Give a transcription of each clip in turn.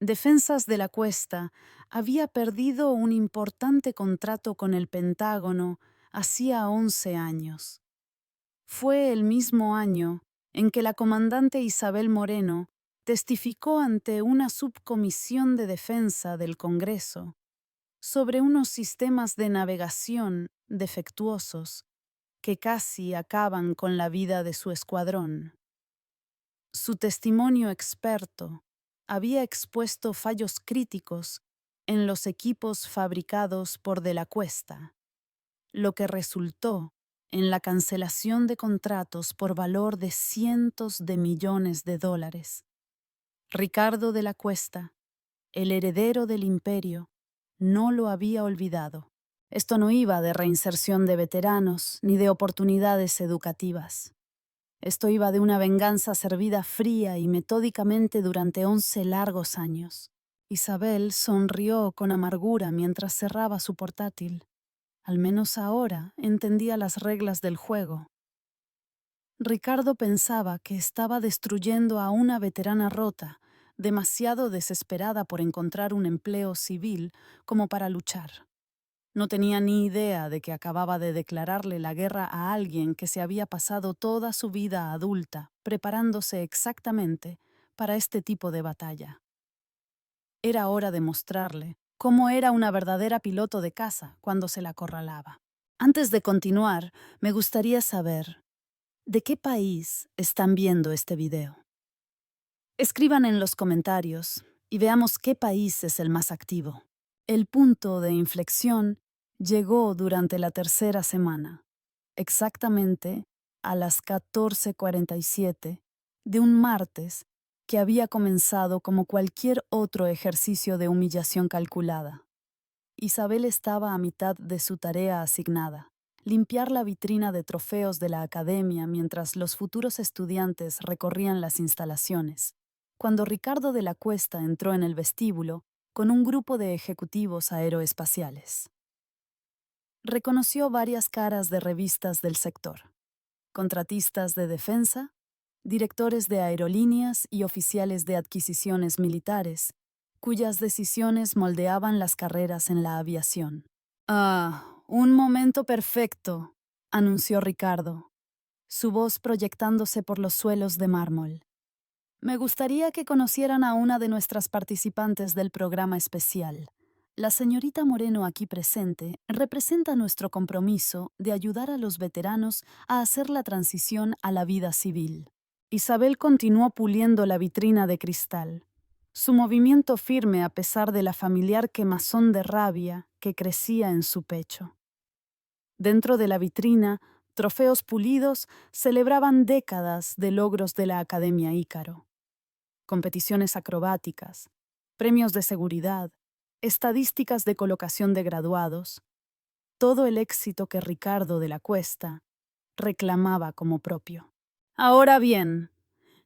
Defensas de la Cuesta había perdido un importante contrato con el Pentágono hacía 11 años. Fue el mismo año en que la comandante Isabel Moreno testificó ante una subcomisión de defensa del Congreso sobre unos sistemas de navegación defectuosos que casi acaban con la vida de su escuadrón. Su testimonio experto había expuesto fallos críticos en los equipos fabricados por De la Cuesta, lo que resultó en la cancelación de contratos por valor de cientos de millones de dólares. Ricardo de la Cuesta, el heredero del imperio, no lo había olvidado. Esto no iba de reinserción de veteranos ni de oportunidades educativas. Esto iba de una venganza servida fría y metódicamente durante 11 largos años. Isabel sonrió con amargura mientras cerraba su portátil. Al menos ahora entendía las reglas del juego. Ricardo pensaba que estaba destruyendo a una veterana rota, demasiado desesperada por encontrar un empleo civil como para luchar. No tenía ni idea de que acababa de declararle la guerra a alguien que se había pasado toda su vida adulta preparándose exactamente para este tipo de batalla. Era hora de mostrarle cómo era una verdadera piloto de caza cuando se la acorralaba. Antes de continuar, me gustaría saber, ¿de qué país están viendo este video? Escriban en los comentarios y veamos qué país es el más activo. El punto de inflexión llegó durante la tercera semana, exactamente a las 14:47 de un martes que había comenzado como cualquier otro ejercicio de humillación calculada. Isabel estaba a mitad de su tarea asignada, limpiar la vitrina de trofeos de la academia mientras los futuros estudiantes recorrían las instalaciones, cuando Ricardo de la Cuesta entró en el vestíbulo con un grupo de ejecutivos aeroespaciales. Reconoció varias caras de revistas del sector: contratistas de defensa, directores de aerolíneas y oficiales de adquisiciones militares, cuyas decisiones moldeaban las carreras en la aviación. «Ah, un momento perfecto», anunció Ricardo, su voz proyectándose por los suelos de mármol. «Me gustaría que conocieran a una de nuestras participantes del programa especial. La señorita Moreno aquí presente representa nuestro compromiso de ayudar a los veteranos a hacer la transición a la vida civil». Isabel continuó puliendo la vitrina de cristal, su movimiento firme a pesar de la familiar quemazón de rabia que crecía en su pecho. Dentro de la vitrina, trofeos pulidos celebraban décadas de logros de la Academia Ícaro. Competiciones acrobáticas, premios de seguridad, estadísticas de colocación de graduados, todo el éxito que Ricardo de la Cuesta reclamaba como propio. Ahora bien,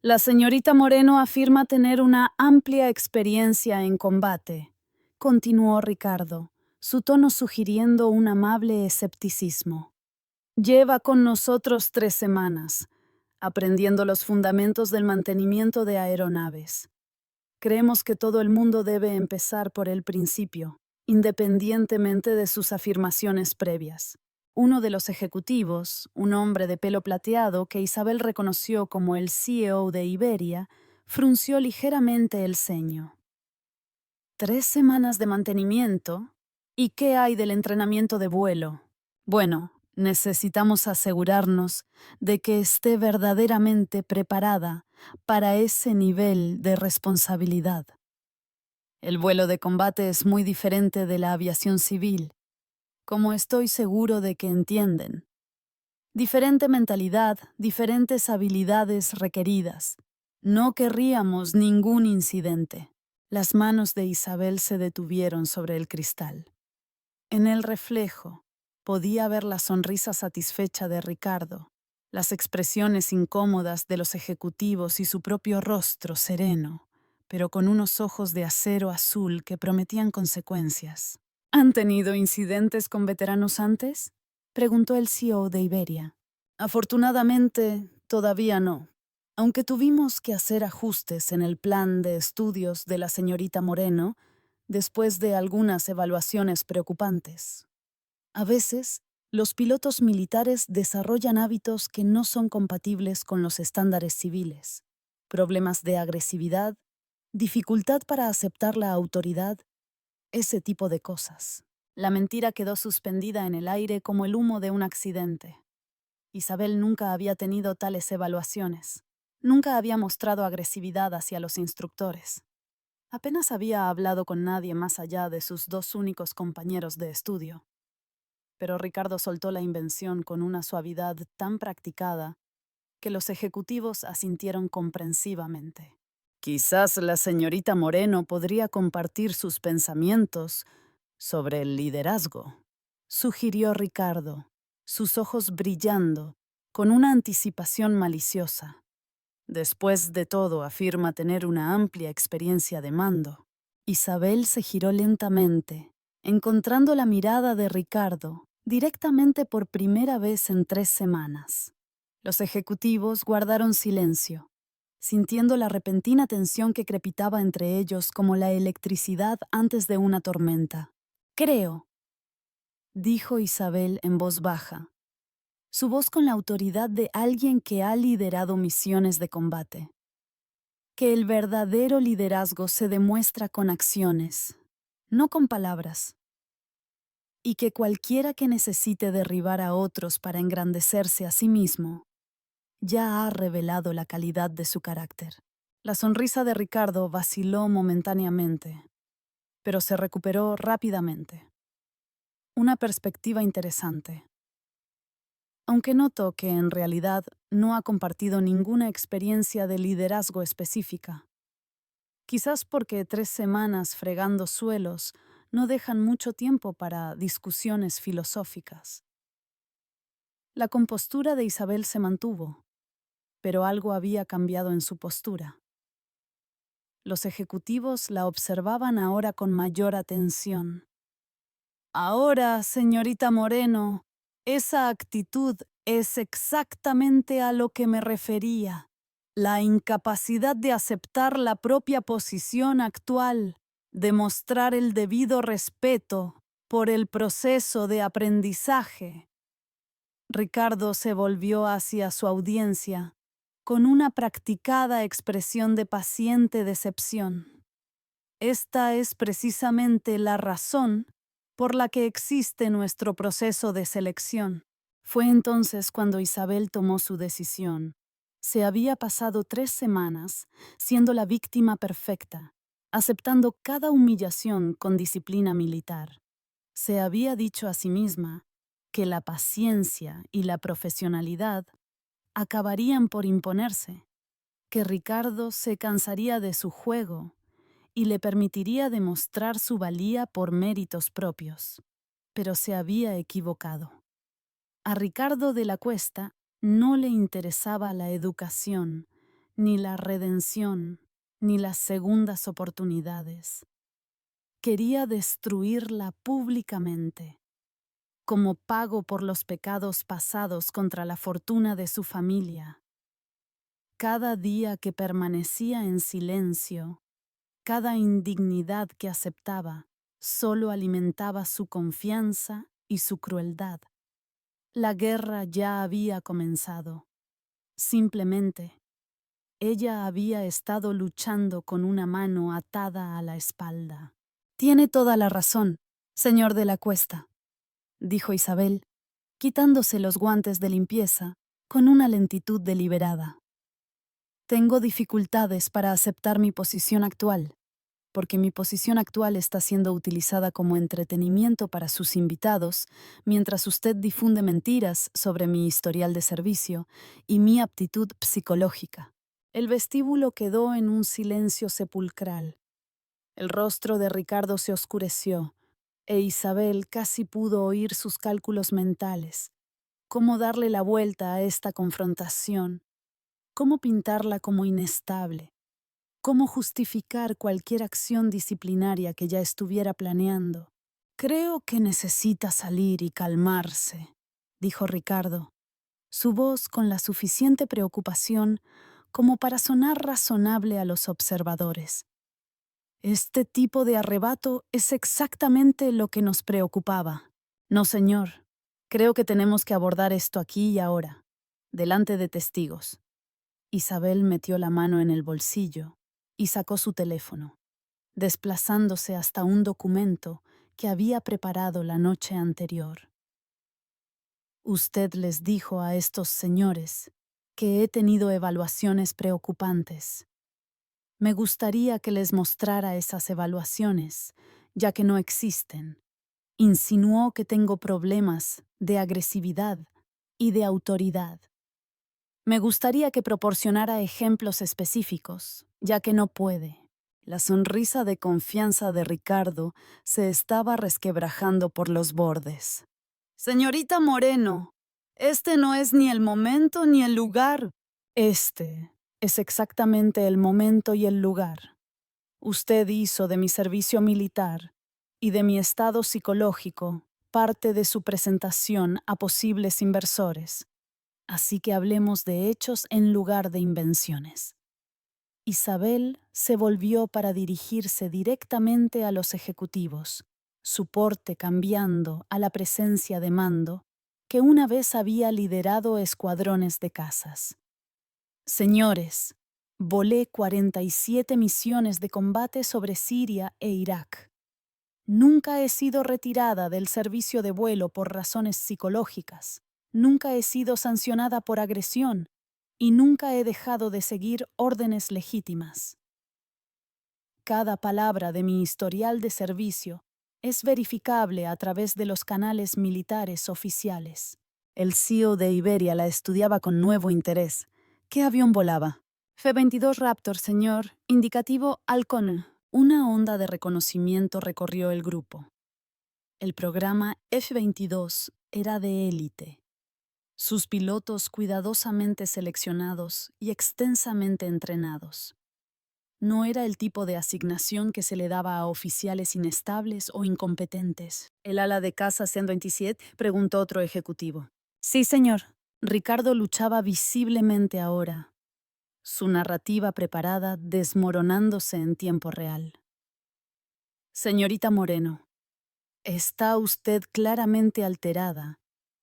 la señorita Moreno afirma tener una amplia experiencia en combate, continuó Ricardo, su tono sugiriendo un amable escepticismo. Lleva con nosotros 3 semanas, aprendiendo los fundamentos del mantenimiento de aeronaves. Creemos que todo el mundo debe empezar por el principio, independientemente de sus afirmaciones previas. Uno de los ejecutivos, un hombre de pelo plateado que Isabel reconoció como el CEO de Iberia, frunció ligeramente el ceño. ¿3 semanas de mantenimiento? ¿Y qué hay del entrenamiento de vuelo? Bueno, necesitamos asegurarnos de que esté verdaderamente preparada para ese nivel de responsabilidad. El vuelo de combate es muy diferente de la aviación civil, como estoy seguro de que entienden. Diferente mentalidad, diferentes habilidades requeridas. No querríamos ningún incidente. Las manos de Isabel se detuvieron sobre el cristal. En el reflejo, podía ver la sonrisa satisfecha de Ricardo, las expresiones incómodas de los ejecutivos y su propio rostro sereno, pero con unos ojos de acero azul que prometían consecuencias. ¿Han tenido incidentes con veteranos antes?, preguntó el CEO de Iberia. Afortunadamente, todavía no. Aunque tuvimos que hacer ajustes en el plan de estudios de la señorita Moreno, después de algunas evaluaciones preocupantes. A veces, los pilotos militares desarrollan hábitos que no son compatibles con los estándares civiles, problemas de agresividad, dificultad para aceptar la autoridad, ese tipo de cosas. La mentira quedó suspendida en el aire como el humo de un accidente. Isabel nunca había tenido tales evaluaciones. Nunca había mostrado agresividad hacia los instructores. Apenas había hablado con nadie más allá de sus dos únicos compañeros de estudio. Pero Ricardo soltó la invención con una suavidad tan practicada que los ejecutivos asintieron comprensivamente. Quizás la señorita Moreno podría compartir sus pensamientos sobre el liderazgo, sugirió Ricardo, sus ojos brillando, con una anticipación maliciosa. Después de todo, afirma tener una amplia experiencia de mando. Isabel se giró lentamente, encontrando la mirada de Ricardo directamente por primera vez en 3 semanas. Los ejecutivos guardaron silencio, sintiendo la repentina tensión que crepitaba entre ellos como la electricidad antes de una tormenta. Creo, dijo Isabel en voz baja, su voz con la autoridad de alguien que ha liderado misiones de combate, que el verdadero liderazgo se demuestra con acciones, no con palabras, y que cualquiera que necesite derribar a otros para engrandecerse a sí mismo, ya ha revelado la calidad de su carácter. La sonrisa de Ricardo vaciló momentáneamente, pero se recuperó rápidamente. Una perspectiva interesante. Aunque noto que en realidad no ha compartido ninguna experiencia de liderazgo específica. Quizás porque 3 semanas fregando suelos no dejan mucho tiempo para discusiones filosóficas. La compostura de Isabel se mantuvo, pero algo había cambiado en su postura. Los ejecutivos la observaban ahora con mayor atención. Ahora, señorita Moreno, esa actitud es exactamente a lo que me refería. La incapacidad de aceptar la propia posición actual, de mostrar el debido respeto por el proceso de aprendizaje. Ricardo se volvió hacia su audiencia con una practicada expresión de paciente decepción. Esta es precisamente la razón por la que existe nuestro proceso de selección. Fue entonces cuando Isabel tomó su decisión. Se había pasado 3 semanas siendo la víctima perfecta, aceptando cada humillación con disciplina militar. Se había dicho a sí misma que la paciencia y la profesionalidad acabarían por imponerse, que Ricardo se cansaría de su juego y le permitiría demostrar su valía por méritos propios. Pero se había equivocado. A Ricardo de la Cuesta no le interesaba la educación, ni la redención, ni las segundas oportunidades. Quería destruirla públicamente, como pago por los pecados pasados contra la fortuna de su familia. Cada día que permanecía en silencio, cada indignidad que aceptaba, solo alimentaba su confianza y su crueldad. La guerra ya había comenzado. Simplemente, ella había estado luchando con una mano atada a la espalda. Tiene toda la razón, señor de la Cuesta, dijo Isabel, quitándose los guantes de limpieza con una lentitud deliberada. Tengo dificultades para aceptar mi posición actual, porque mi posición actual está siendo utilizada como entretenimiento para sus invitados, mientras usted difunde mentiras sobre mi historial de servicio y mi aptitud psicológica. El vestíbulo quedó en un silencio sepulcral. El rostro de Ricardo se oscureció, e Isabel casi pudo oír sus cálculos mentales. ¿Cómo darle la vuelta a esta confrontación? ¿Cómo pintarla como inestable? ¿Cómo justificar cualquier acción disciplinaria que ya estuviera planeando? Creo que necesita salir y calmarse, dijo Ricardo, su voz con la suficiente preocupación como para sonar razonable a los observadores. Este tipo de arrebato es exactamente lo que nos preocupaba. No, señor. Creo que tenemos que abordar esto aquí y ahora, delante de testigos. Isabel metió la mano en el bolsillo y sacó su teléfono, desplazándose hasta un documento que había preparado la noche anterior. Usted les dijo a estos señores que he tenido evaluaciones preocupantes. Me gustaría que les mostrara esas evaluaciones, ya que no existen. Insinuó que tengo problemas de agresividad y de autoridad. Me gustaría que proporcionara ejemplos específicos, ya que no puede. La sonrisa de confianza de Ricardo se estaba resquebrajando por los bordes. Señorita Moreno, este no es ni el momento ni el lugar. Este es exactamente el momento y el lugar. Usted hizo de mi servicio militar y de mi estado psicológico parte de su presentación a posibles inversores. Así que hablemos de hechos en lugar de invenciones. Isabel se volvió para dirigirse directamente a los ejecutivos, su porte cambiando a la presencia de mando que una vez había liderado escuadrones de cazas. Señores, volé 47 misiones de combate sobre Siria e Irak. Nunca he sido retirada del servicio de vuelo por razones psicológicas. Nunca he sido sancionada por agresión y nunca he dejado de seguir órdenes legítimas. Cada palabra de mi historial de servicio es verificable a través de los canales militares oficiales. El CEO de Iberia la estudiaba con nuevo interés. ¿Qué avión volaba? F-22 Raptor, señor. Indicativo Halcón. Una onda de reconocimiento recorrió el grupo. El programa F-22 era de élite. Sus pilotos cuidadosamente seleccionados y extensamente entrenados. No era el tipo de asignación que se le daba a oficiales inestables o incompetentes. ¿El ala de caza 127? Preguntó otro ejecutivo. Sí, señor. Ricardo luchaba visiblemente ahora, su narrativa preparada desmoronándose en tiempo real. Señorita Moreno, está usted claramente alterada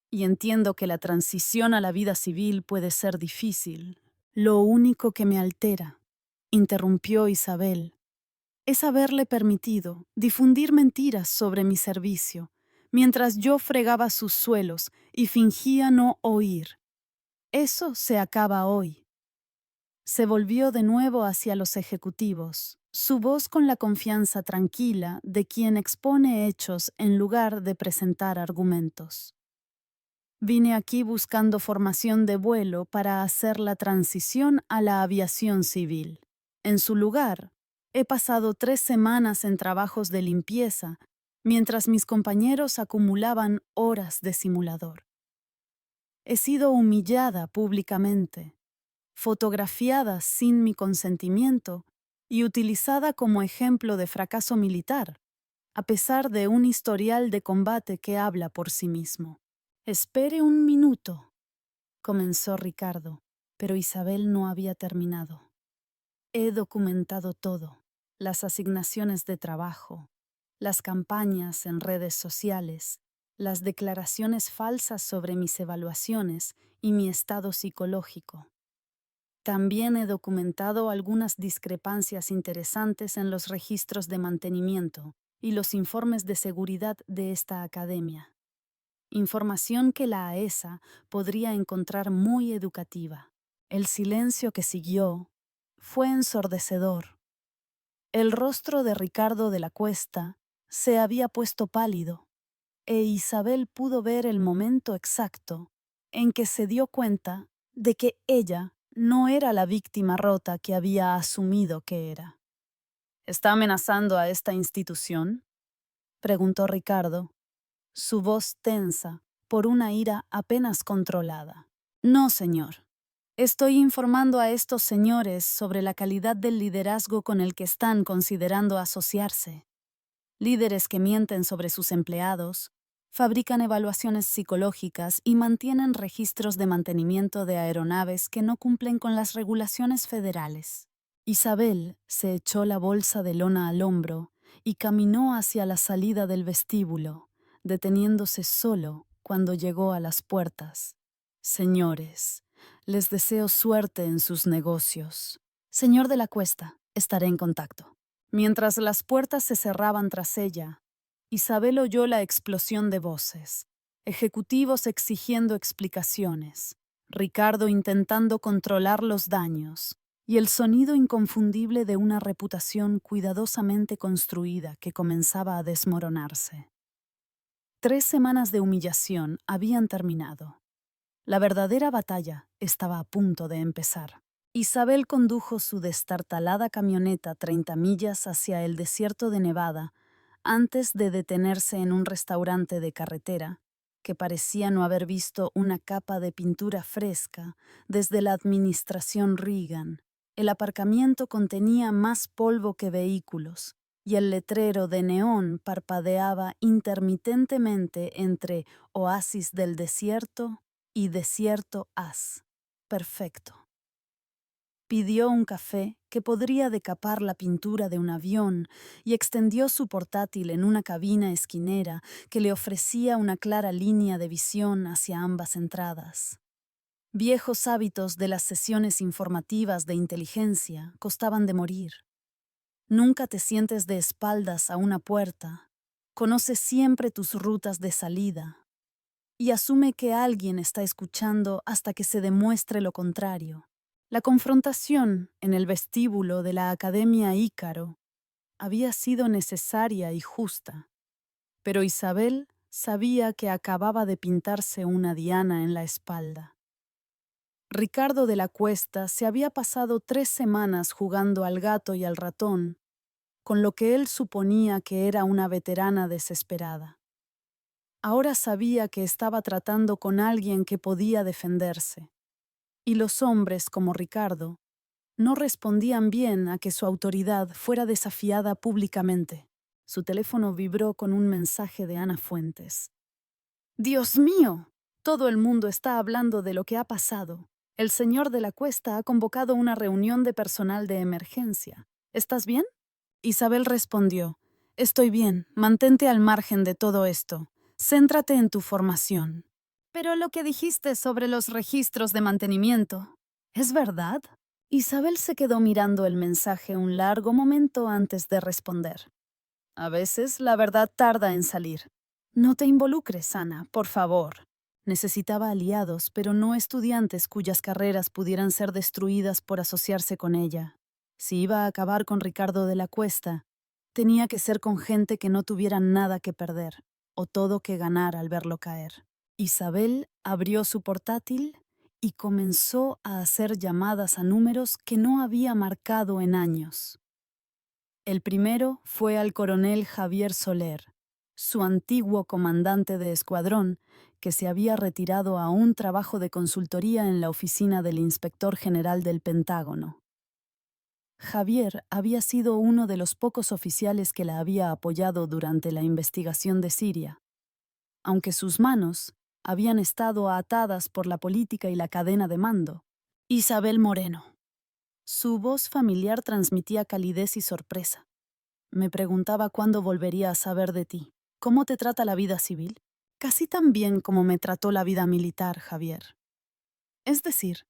y entiendo que la transición a la vida civil puede ser difícil. Lo único que me altera, interrumpió Isabel, es haberle permitido difundir mentiras sobre mi servicio, mientras yo fregaba sus suelos y fingía no oír. Eso se acaba hoy. Se volvió de nuevo hacia los ejecutivos, su voz con la confianza tranquila de quien expone hechos en lugar de presentar argumentos. Vine aquí buscando formación de vuelo para hacer la transición a la aviación civil. En su lugar, he pasado 3 semanas en trabajos de limpieza, mientras mis compañeros acumulaban horas de simulador. He sido humillada públicamente, fotografiada sin mi consentimiento y utilizada como ejemplo de fracaso militar, a pesar de un historial de combate que habla por sí mismo. Espere un minuto, comenzó Ricardo, pero Isabel no había terminado. He documentado todo, las asignaciones de trabajo, las campañas en redes sociales, las declaraciones falsas sobre mis evaluaciones y mi estado psicológico. También he documentado algunas discrepancias interesantes en los registros de mantenimiento y los informes de seguridad de esta academia. Información que la AESA podría encontrar muy educativa. El silencio que siguió fue ensordecedor. El rostro de Ricardo de la Cuesta se había puesto pálido, e Isabel pudo ver el momento exacto en que se dio cuenta de que ella no era la víctima rota que había asumido que era. ¿Está amenazando a esta institución?, preguntó Ricardo, su voz tensa por una ira apenas controlada. No, señor. Estoy informando a estos señores sobre la calidad del liderazgo con el que están considerando asociarse. Líderes que mienten sobre sus empleados, Fabrican evaluaciones psicológicas y mantienen registros de mantenimiento de aeronaves que no cumplen con las regulaciones federales. Isabel se echó la bolsa de lona al hombro y caminó hacia la salida del vestíbulo, deteniéndose solo cuando llegó a las puertas. Señores, les deseo suerte en sus negocios. Señor de la Cuesta, estaré en contacto. Mientras las puertas se cerraban tras ella, Isabel oyó la explosión de voces, ejecutivos exigiendo explicaciones, Ricardo intentando controlar los daños, y el sonido inconfundible de una reputación cuidadosamente construida que comenzaba a desmoronarse. 3 semanas de humillación habían terminado. La verdadera batalla estaba a punto de empezar. Isabel condujo su destartalada camioneta 30 millas hacia el desierto de Nevada antes de detenerse en un restaurante de carretera que parecía no haber visto una capa de pintura fresca desde la administración Reagan. El aparcamiento contenía más polvo que vehículos, y el letrero de neón parpadeaba intermitentemente entre oasis del desierto y desierto as. Perfecto. Pidió un café que podría decapar la pintura de un avión y extendió su portátil en una cabina esquinera que le ofrecía una clara línea de visión hacia ambas entradas. Viejos hábitos de las sesiones informativas de inteligencia costaban de morir. Nunca te sientes de espaldas a una puerta. Conoce siempre tus rutas de salida. Y asume que alguien está escuchando hasta que se demuestre lo contrario. La confrontación en el vestíbulo de la Academia Ícaro había sido necesaria y justa, pero Isabel sabía que acababa de pintarse una diana en la espalda. Ricardo de la Cuesta se había pasado 3 semanas jugando al gato y al ratón, con lo que él suponía que era una veterana desesperada. Ahora sabía que estaba tratando con alguien que podía defenderse, y los hombres como Ricardo no respondían bien a que su autoridad fuera desafiada públicamente. Su teléfono vibró con un mensaje de Ana Fuentes. ¡Dios mío! Todo el mundo está hablando de lo que ha pasado. El señor de la Cuesta ha convocado una reunión de personal de emergencia. ¿Estás bien? Isabel respondió: Estoy bien, mantente al margen de todo esto. Céntrate en tu formación. Pero lo que dijiste sobre los registros de mantenimiento, ¿es verdad? Isabel se quedó mirando el mensaje un largo momento antes de responder. A veces la verdad tarda en salir. No te involucres, Ana, por favor. Necesitaba aliados, pero no estudiantes cuyas carreras pudieran ser destruidas por asociarse con ella. Si iba a acabar con Ricardo de la Cuesta, tenía que ser con gente que no tuviera nada que perder, o todo que ganar al verlo caer. Isabel abrió su portátil y comenzó a hacer llamadas a números que no había marcado en años. El primero fue al coronel Javier Soler, su antiguo comandante de escuadrón, que se había retirado a un trabajo de consultoría en la oficina del inspector general del Pentágono. Javier había sido uno de los pocos oficiales que la había apoyado durante la investigación de Siria, aunque sus manos habían estado atadas por la política y la cadena de mando. Isabel Moreno. Su voz familiar transmitía calidez y sorpresa. Me preguntaba cuándo volvería a saber de ti. ¿Cómo te trata la vida civil? Casi tan bien como me trató la vida militar, Javier. Es decir,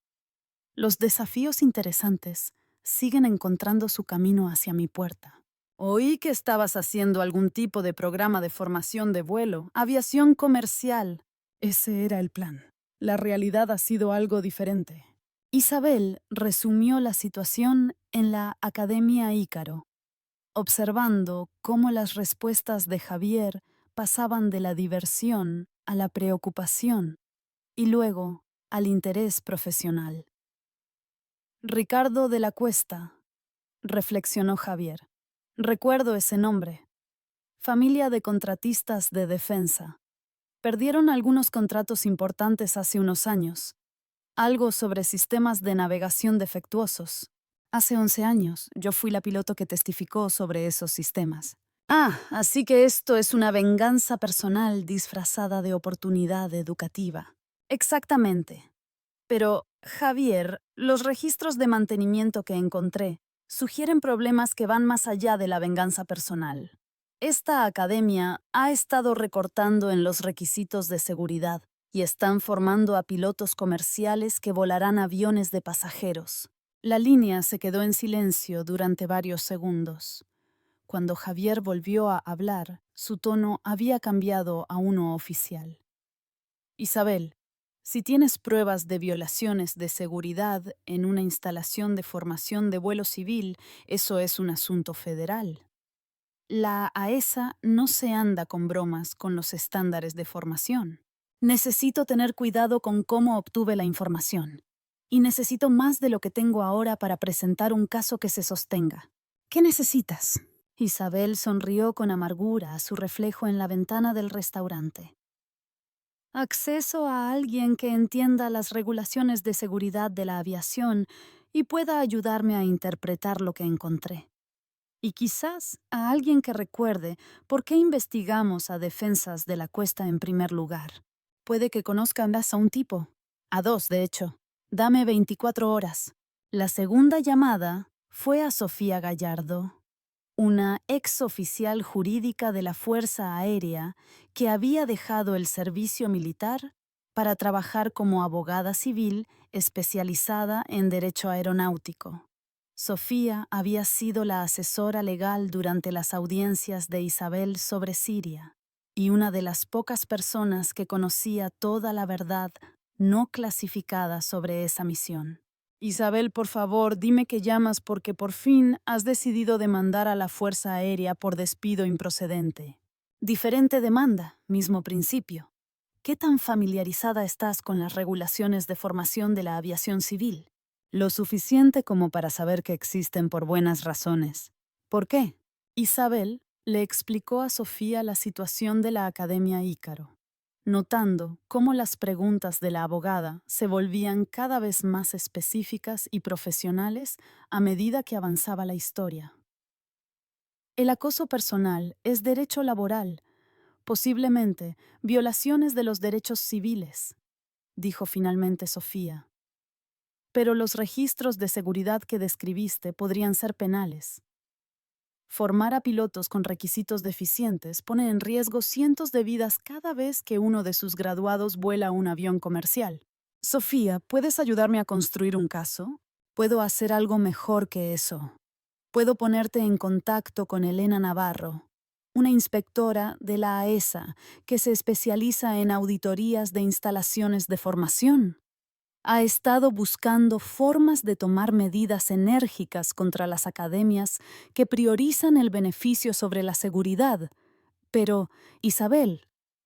los desafíos interesantes siguen encontrando su camino hacia mi puerta. Oí que estabas haciendo algún tipo de programa de formación de vuelo, aviación comercial. Ese era el plan. La realidad ha sido algo diferente. Isabel resumió la situación en la Academia Ícaro, observando cómo las respuestas de Javier pasaban de la diversión a la preocupación y luego al interés profesional. Ricardo de la Cuesta, reflexionó Javier. Recuerdo ese nombre. Familia de contratistas de defensa. Perdieron algunos contratos importantes hace unos años. Algo sobre sistemas de navegación defectuosos. Hace 11 años, yo fui la piloto que testificó sobre esos sistemas. Así que esto es una venganza personal disfrazada de oportunidad educativa. Exactamente. Pero, Javier, los registros de mantenimiento que encontré sugieren problemas que van más allá de la venganza personal. Esta academia ha estado recortando en los requisitos de seguridad y están formando a pilotos comerciales que volarán aviones de pasajeros. La línea se quedó en silencio durante varios segundos. Cuando Javier volvió a hablar, su tono había cambiado a uno oficial. Isabel, si tienes pruebas de violaciones de seguridad en una instalación de formación de vuelo civil, eso es un asunto federal. La AESA no se anda con bromas con los estándares de formación. Necesito tener cuidado con cómo obtuve la información. Y necesito más de lo que tengo ahora para presentar un caso que se sostenga. ¿Qué necesitas? Isabel sonrió con amargura a su reflejo en la ventana del restaurante. Acceso a alguien que entienda las regulaciones de seguridad de la aviación y pueda ayudarme a interpretar lo que encontré. Y quizás a alguien que recuerde por qué investigamos a defensas de la cuesta en primer lugar. Puede que conozcan a un tipo. A dos, de hecho. Dame 24 horas. La segunda llamada fue a Sofía Gallardo, una ex oficial jurídica de la Fuerza Aérea que había dejado el servicio militar para trabajar como abogada civil especializada en derecho aeronáutico. Sofía había sido la asesora legal durante las audiencias de Isabel sobre Siria y una de las pocas personas que conocía toda la verdad no clasificada sobre esa misión. Isabel, por favor, dime que llamas porque por fin has decidido demandar a la Fuerza Aérea por despido improcedente. Diferente demanda, mismo principio. ¿Qué tan familiarizada estás con las regulaciones de formación de la aviación civil? Lo suficiente como para saber que existen por buenas razones. ¿Por qué? Isabel le explicó a Sofía la situación de la Academia Ícaro, notando cómo las preguntas de la abogada se volvían cada vez más específicas y profesionales a medida que avanzaba la historia. El acoso personal es derecho laboral, posiblemente violaciones de los derechos civiles, dijo finalmente Sofía. Pero los registros de seguridad que describiste podrían ser penales. Formar a pilotos con requisitos deficientes pone en riesgo cientos de vidas cada vez que uno de sus graduados vuela un avión comercial. Sofía, ¿puedes ayudarme a construir un caso? Puedo hacer algo mejor que eso. Puedo ponerte en contacto con Elena Navarro, una inspectora de la AESA que se especializa en auditorías de instalaciones de formación. Ha estado buscando formas de tomar medidas enérgicas contra las academias que priorizan el beneficio sobre la seguridad. Pero, Isabel,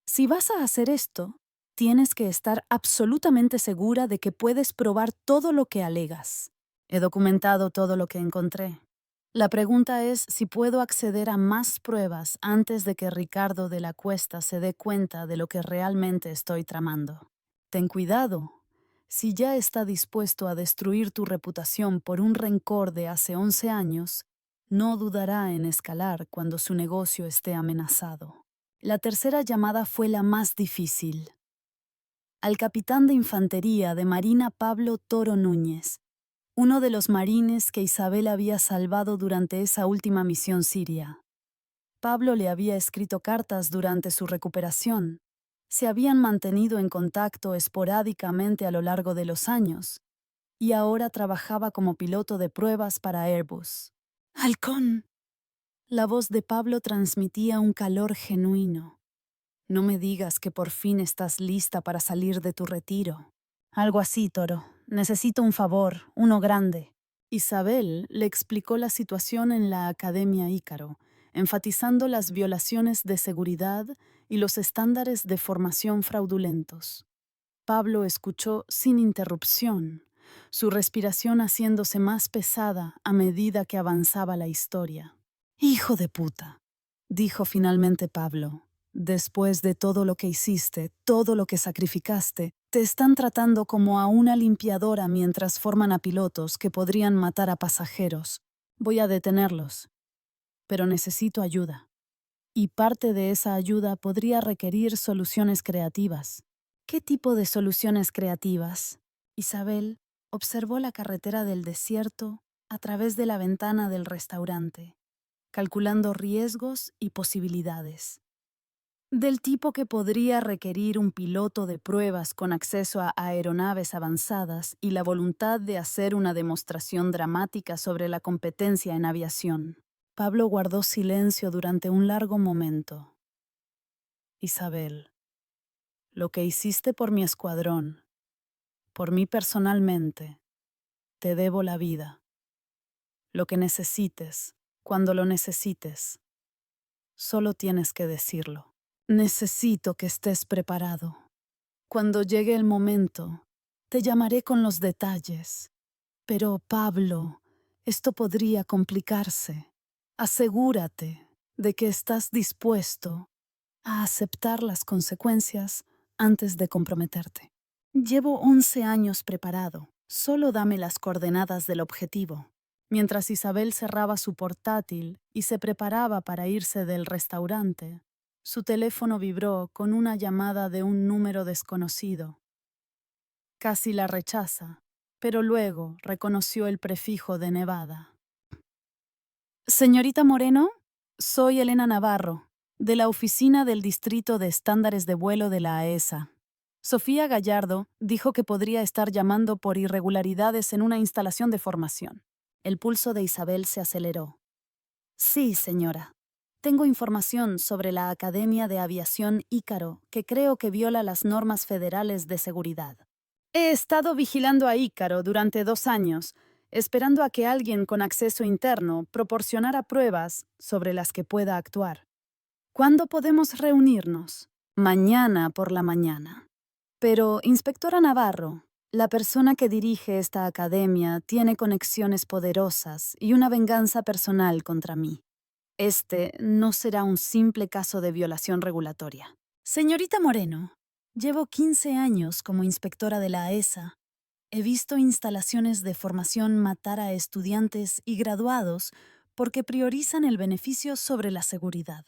si vas a hacer esto, tienes que estar absolutamente segura de que puedes probar todo lo que alegas. He documentado todo lo que encontré. La pregunta es si puedo acceder a más pruebas antes de que Ricardo de la Cuesta se dé cuenta de lo que realmente estoy tramando. Ten cuidado. Si ya está dispuesto a destruir tu reputación por un rencor de hace 11 años, no dudará en escalar cuando su negocio esté amenazado. La tercera llamada fue la más difícil. Al capitán de infantería de Marina Pablo Toro Núñez, uno de los marines que Isabel había salvado durante esa última misión siria. Pablo le había escrito cartas durante su recuperación. Se habían mantenido en contacto esporádicamente a lo largo de los años, y ahora trabajaba como piloto de pruebas para Airbus. ¡Halcón! La voz de Pablo transmitía un calor genuino. No me digas que por fin estás lista para salir de tu retiro. Algo así, Toro. Necesito un favor, uno grande. Isabel le explicó la situación en la Academia Ícaro, enfatizando las violaciones de seguridad y los estándares de formación fraudulentos. Pablo escuchó sin interrupción, su respiración haciéndose más pesada a medida que avanzaba la historia. «Hijo de puta», dijo finalmente Pablo. «Después de todo lo que hiciste, todo lo que sacrificaste, te están tratando como a una limpiadora mientras forman a pilotos que podrían matar a pasajeros. Voy a detenerlos. Pero necesito ayuda. y parte de esa ayuda podría requerir soluciones creativas. ¿Qué tipo de soluciones creativas? Isabel observó la carretera del desierto a través de la ventana del restaurante, calculando riesgos y posibilidades. Del tipo que podría requerir un piloto de pruebas con acceso a aeronaves avanzadas y la voluntad de hacer una demostración dramática sobre la competencia en aviación. Pablo guardó silencio durante un largo momento. Isabel, lo que hiciste por mi escuadrón, por mí personalmente, te debo la vida. Lo que necesites, cuando lo necesites, solo tienes que decirlo. Necesito que estés preparado. Cuando llegue el momento, te llamaré con los detalles. Pero, Pablo, esto podría complicarse. Asegúrate de que estás dispuesto a aceptar las consecuencias antes de comprometerte. Llevo 11 años preparado. Solo dame las coordenadas del objetivo. Mientras Isabel cerraba su portátil y se preparaba para irse del restaurante, su teléfono vibró con una llamada de un número desconocido. Casi la rechaza, pero luego reconoció el prefijo de Nevada. Señorita Moreno, soy Elena Navarro, de la Oficina del Distrito de Estándares de Vuelo de la AESA. Sofía Gallardo dijo que podría estar llamando por irregularidades en una instalación de formación. El pulso de Isabel se aceleró. Sí, señora. Tengo información sobre la Academia de Aviación Ícaro que creo que viola las normas federales de seguridad. He estado vigilando a Ícaro durante 2 años, esperando a que alguien con acceso interno proporcionara pruebas sobre las que pueda actuar. ¿Cuándo podemos reunirnos? Mañana por la mañana. Pero, inspectora Navarro, la persona que dirige esta academia tiene conexiones poderosas y una venganza personal contra mí. Este no será un simple caso de violación regulatoria. Señorita Moreno, llevo 15 años como inspectora de la AESA. He visto instalaciones de formación matar a estudiantes y graduados porque priorizan el beneficio sobre la seguridad.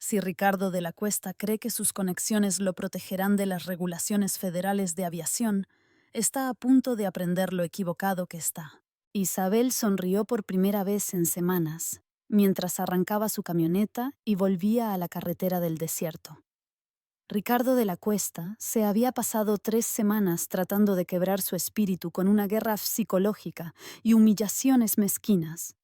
Si Ricardo de la Cuesta cree que sus conexiones lo protegerán de las regulaciones federales de aviación, está a punto de aprender lo equivocado que está. Isabel sonrió por primera vez en semanas, mientras arrancaba su camioneta y volvía a la carretera del desierto. Ricardo de la Cuesta se había pasado 3 semanas tratando de quebrar su espíritu con una guerra psicológica y humillaciones mezquinas.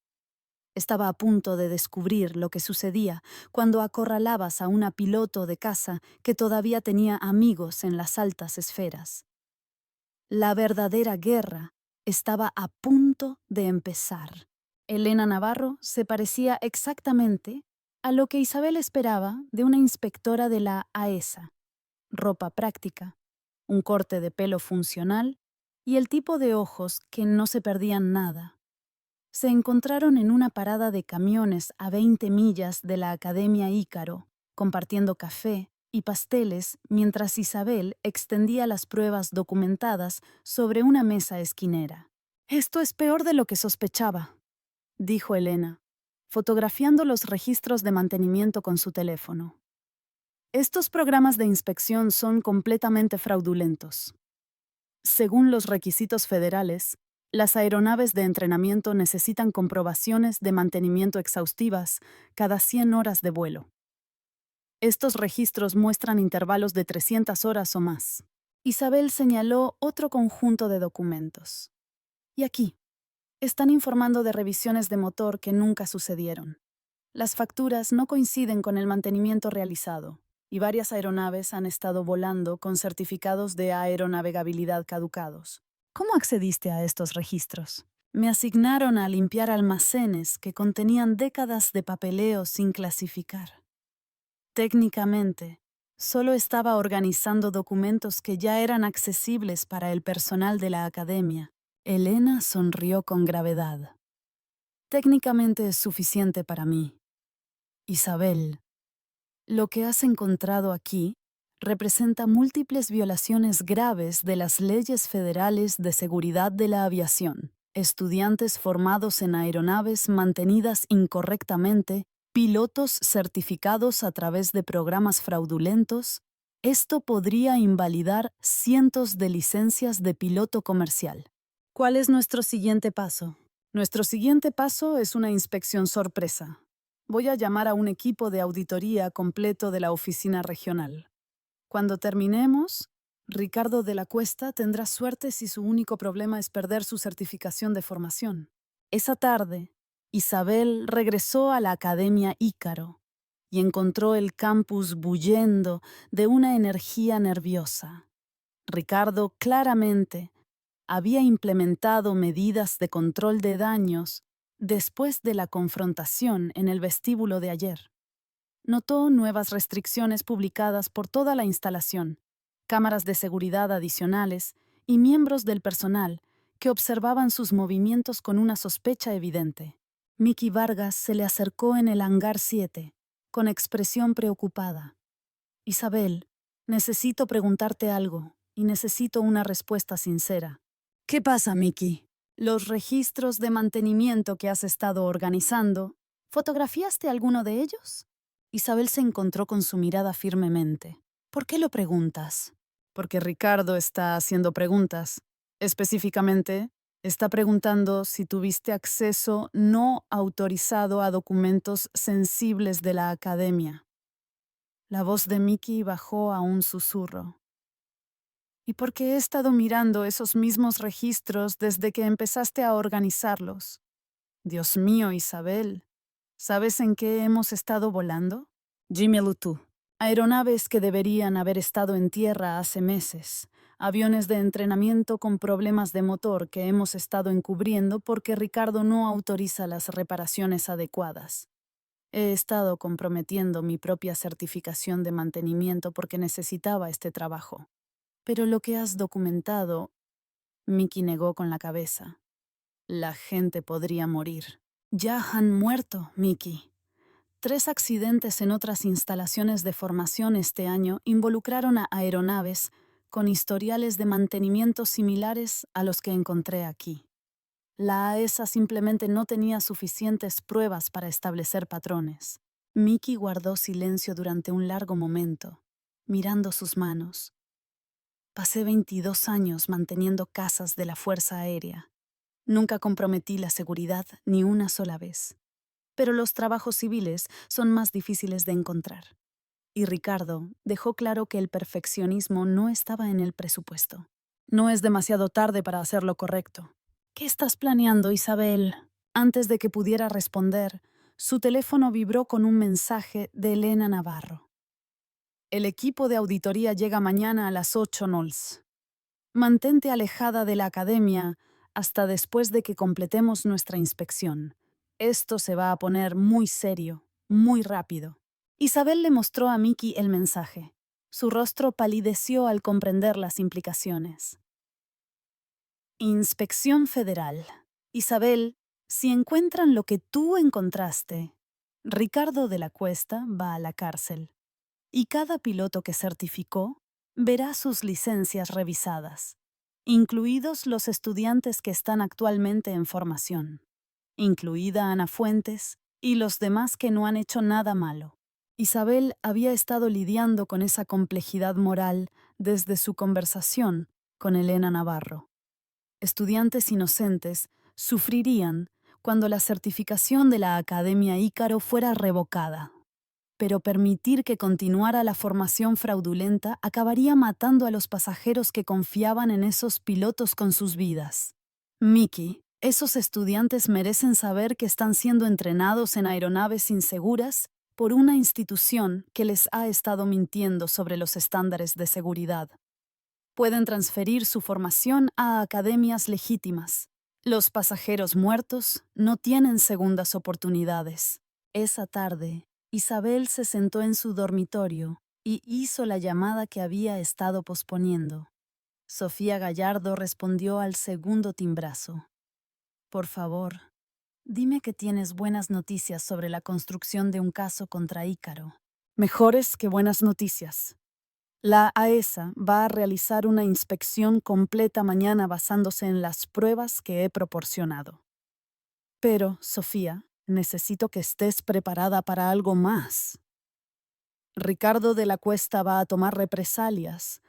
Estaba a punto de descubrir lo que sucedía cuando acorralabas a una piloto de caza que todavía tenía amigos en las altas esferas. La verdadera guerra estaba a punto de empezar. Elena Navarro se parecía exactamente a lo que Isabel esperaba de una inspectora de la AESA. Ropa práctica, un corte de pelo funcional y el tipo de ojos que no se perdían nada. Se encontraron en una parada de camiones a 20 millas de la Academia Ícaro, compartiendo café y pasteles mientras Isabel extendía las pruebas documentadas sobre una mesa esquinera. Esto es peor de lo que sospechaba, dijo Elena, fotografiando los registros de mantenimiento con su teléfono. Estos programas de inspección son completamente fraudulentos. Según los requisitos federales, las aeronaves de entrenamiento necesitan comprobaciones de mantenimiento exhaustivas cada 100 horas de vuelo. Estos registros muestran intervalos de 300 horas o más. Isabel señaló otro conjunto de documentos. Y aquí, están informando de revisiones de motor que nunca sucedieron. Las facturas no coinciden con el mantenimiento realizado, y varias aeronaves han estado volando con certificados de aeronavegabilidad caducados. ¿Cómo accediste a estos registros? Me asignaron a limpiar almacenes que contenían décadas de papeleo sin clasificar. Técnicamente, solo estaba organizando documentos que ya eran accesibles para el personal de la academia. Elena sonrió con gravedad. Técnicamente es suficiente para mí. Isabel, lo que has encontrado aquí representa múltiples violaciones graves de las leyes federales de seguridad de la aviación. Estudiantes formados en aeronaves mantenidas incorrectamente pilotos certificados a través de programas fraudulentos, esto podría invalidar cientos de licencias de piloto comercial. ¿Cuál es nuestro siguiente paso? Nuestro siguiente paso es una inspección sorpresa. Voy a llamar a un equipo de auditoría completo de la oficina regional. Cuando terminemos, Ricardo de la Cuesta tendrá suerte si su único problema es perder su certificación de formación. Esa tarde, Isabel regresó a la Academia Ícaro y encontró el campus bullendo de una energía nerviosa. Ricardo claramente había implementado medidas de control de daños después de la confrontación en el vestíbulo de ayer. Notó nuevas restricciones publicadas por toda la instalación, cámaras de seguridad adicionales y miembros del personal que observaban sus movimientos con una sospecha evidente. Miki Vargas se le acercó en el hangar 7, con expresión preocupada. Isabel, necesito preguntarte algo y necesito una respuesta sincera. ¿Qué pasa, Miki? Los registros de mantenimiento que has estado organizando, ¿fotografiaste alguno de ellos? Isabel se encontró con su mirada firmemente. ¿Por qué lo preguntas? Porque Ricardo está haciendo preguntas. Específicamente, está preguntando si tuviste acceso no autorizado a documentos sensibles de la academia. La voz de Miki bajó a un susurro. ¿Y por qué he estado mirando esos mismos registros desde que empezaste a organizarlos? Dios mío, Isabel, ¿sabes en qué hemos estado volando? Dímelo tú. Aeronaves que deberían haber estado en tierra hace meses. Aviones de entrenamiento con problemas de motor que hemos estado encubriendo porque Ricardo no autoriza las reparaciones adecuadas. He estado comprometiendo mi propia certificación de mantenimiento porque necesitaba este trabajo. Pero lo que has documentado, Miki negó con la cabeza. La gente podría morir. Ya han muerto, Miki. 3 accidentes en otras instalaciones de formación este año involucraron a aeronaves con historiales de mantenimiento similares a los que encontré aquí. La AESA simplemente no tenía suficientes pruebas para establecer patrones. Miki guardó silencio durante un largo momento, mirando sus manos. Pasé 22 años manteniendo casas de la Fuerza Aérea. Nunca comprometí la seguridad ni una sola vez. Pero los trabajos civiles son más difíciles de encontrar. Y Ricardo dejó claro que el perfeccionismo no estaba en el presupuesto. No es demasiado tarde para hacer lo correcto. ¿Qué estás planeando, Isabel? Antes de que pudiera responder, su teléfono vibró con un mensaje de Elena Navarro. El equipo de auditoría llega mañana a las 8 nols. Mantente alejada de la academia hasta después de que completemos nuestra inspección. Esto se va a poner muy serio, muy rápido. Isabel le mostró a Miki el mensaje. Su rostro palideció al comprender las implicaciones. Inspección Federal. Isabel, si encuentran lo que tú encontraste, Ricardo de la Cuesta va a la cárcel. Y cada piloto que certificó verá sus licencias revisadas, incluidos los estudiantes que están actualmente en formación, incluida Ana Fuentes y los demás que no han hecho nada malo. Isabel había estado lidiando con esa complejidad moral desde su conversación con Elena Navarro. Estudiantes inocentes sufrirían cuando la certificación de la Academia Ícaro fuera revocada. Pero permitir que continuara la formación fraudulenta acabaría matando a los pasajeros que confiaban en esos pilotos con sus vidas. Miki, esos estudiantes merecen saber que están siendo entrenados en aeronaves inseguras por una institución que les ha estado mintiendo sobre los estándares de seguridad. Pueden transferir su formación a academias legítimas. Los pasajeros muertos no tienen segundas oportunidades. Esa tarde, Isabel se sentó en su dormitorio y hizo la llamada que había estado posponiendo. Sofía Gallardo respondió al segundo timbrazo. Por favor, dime que tienes buenas noticias sobre la construcción de un caso contra Ícaro. Mejores que buenas noticias. La AESA va a realizar una inspección completa mañana basándose en las pruebas que he proporcionado. Pero, Sofía, necesito que estés preparada para algo más. Ricardo de la Cuesta va a tomar represalias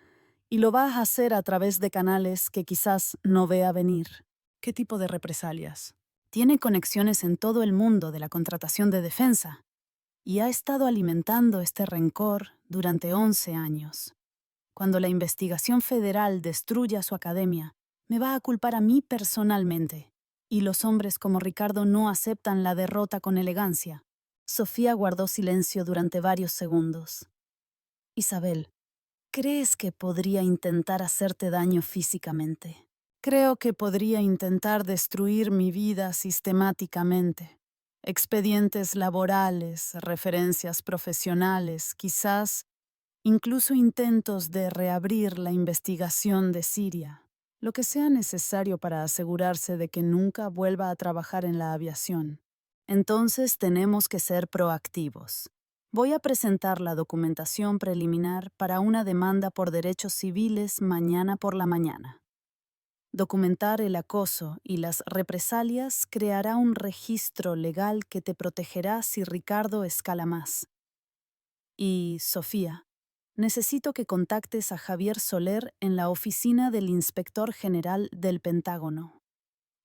y lo va a hacer a través de canales que quizás no vea venir. ¿Qué tipo de represalias? Tiene conexiones en todo el mundo de la contratación de defensa y ha estado alimentando este rencor durante 11 años. Cuando la investigación federal destruya su academia, me va a culpar a mí personalmente. Y los hombres como Ricardo no aceptan la derrota con elegancia. Sofía guardó silencio durante varios segundos. Isabel, ¿crees que podría intentar hacerte daño físicamente? Creo que podría intentar destruir mi vida sistemáticamente. Expedientes laborales, referencias profesionales, quizás incluso intentos de reabrir la investigación de Siria, lo que sea necesario para asegurarse de que nunca vuelva a trabajar en la aviación. Entonces tenemos que ser proactivos. Voy a presentar la documentación preliminar para una demanda por derechos civiles mañana por la mañana. Documentar el acoso y las represalias creará un registro legal que te protegerá si Ricardo escala más. Y, Sofía, necesito que contactes a Javier Soler en la oficina del Inspector General del Pentágono.